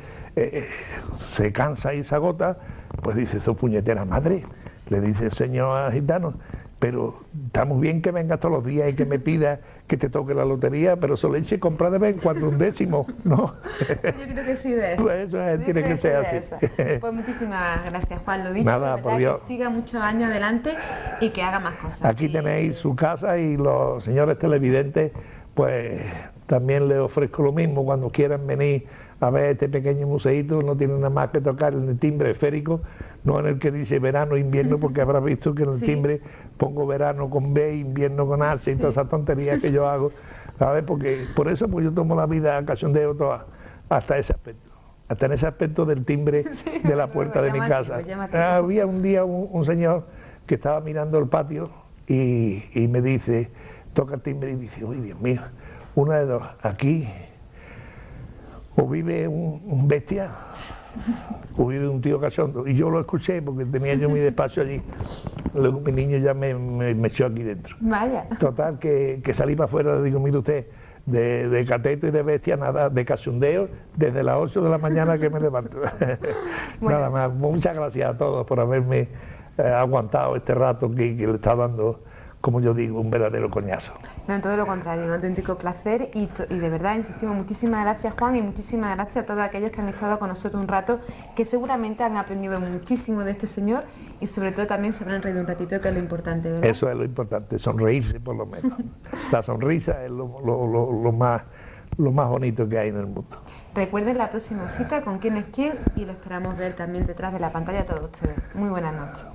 se cansa y se agota, pues dice: su puñetera madre. Le dice el Señor al gitano: pero está muy bien que vengas todos los días y que me pidas que te toque la lotería, pero solo eche comprar de vez en cuando un décimo, ¿no? Yo creo que sí de eso. Pues eso es, tiene que ser así. Pues muchísimas gracias, Juan, lo dicho. Nada, por Dios. Que siga muchos años adelante y que haga más cosas. Aquí tenéis su casa y los señores televidentes, pues también les ofrezco lo mismo. Cuando quieran venir a ver este pequeño museíto, no tienen nada más que tocar en el timbre esférico, no en el que dice verano e invierno, porque habrá visto que en el timbre pongo verano con B, invierno con H y todas esas tonterías que yo hago, ¿sabes? Porque por eso pues yo tomo la vida a cachondeo toda, hasta ese aspecto, hasta en ese aspecto del timbre de la puerta de mi casa. Había un día un señor que estaba mirando el patio y me dice, toca el timbre y dice: uy, Dios mío, una de dos, aquí o vive un bestia o vive un tío cachondo. Y yo lo escuché porque tenía yo mi despacho allí. Luego mi niño ya me echó aquí dentro. Vaya. Total, que salí para afuera, le digo: mire usted, de cateto y de bestia, nada, de cachondeo, desde las 8 de la mañana que me levanto. Bueno. Nada más. Muchas gracias a todos por haberme aguantado este rato que le está dando, como yo digo, un verdadero coñazo. No, todo lo contrario, un auténtico placer y de verdad, insistimos, muchísimas gracias, Juan, y muchísimas gracias a todos aquellos que han estado con nosotros un rato, que seguramente han aprendido muchísimo de este señor y sobre todo también se habrán reído un ratito, que es lo importante, ¿verdad? Eso es lo importante, sonreírse por lo menos. La sonrisa es lo más bonito que hay en el mundo. Recuerden la próxima cita con Quién es quién y lo esperamos ver también detrás de la pantalla todos ustedes. Muy buenas noches.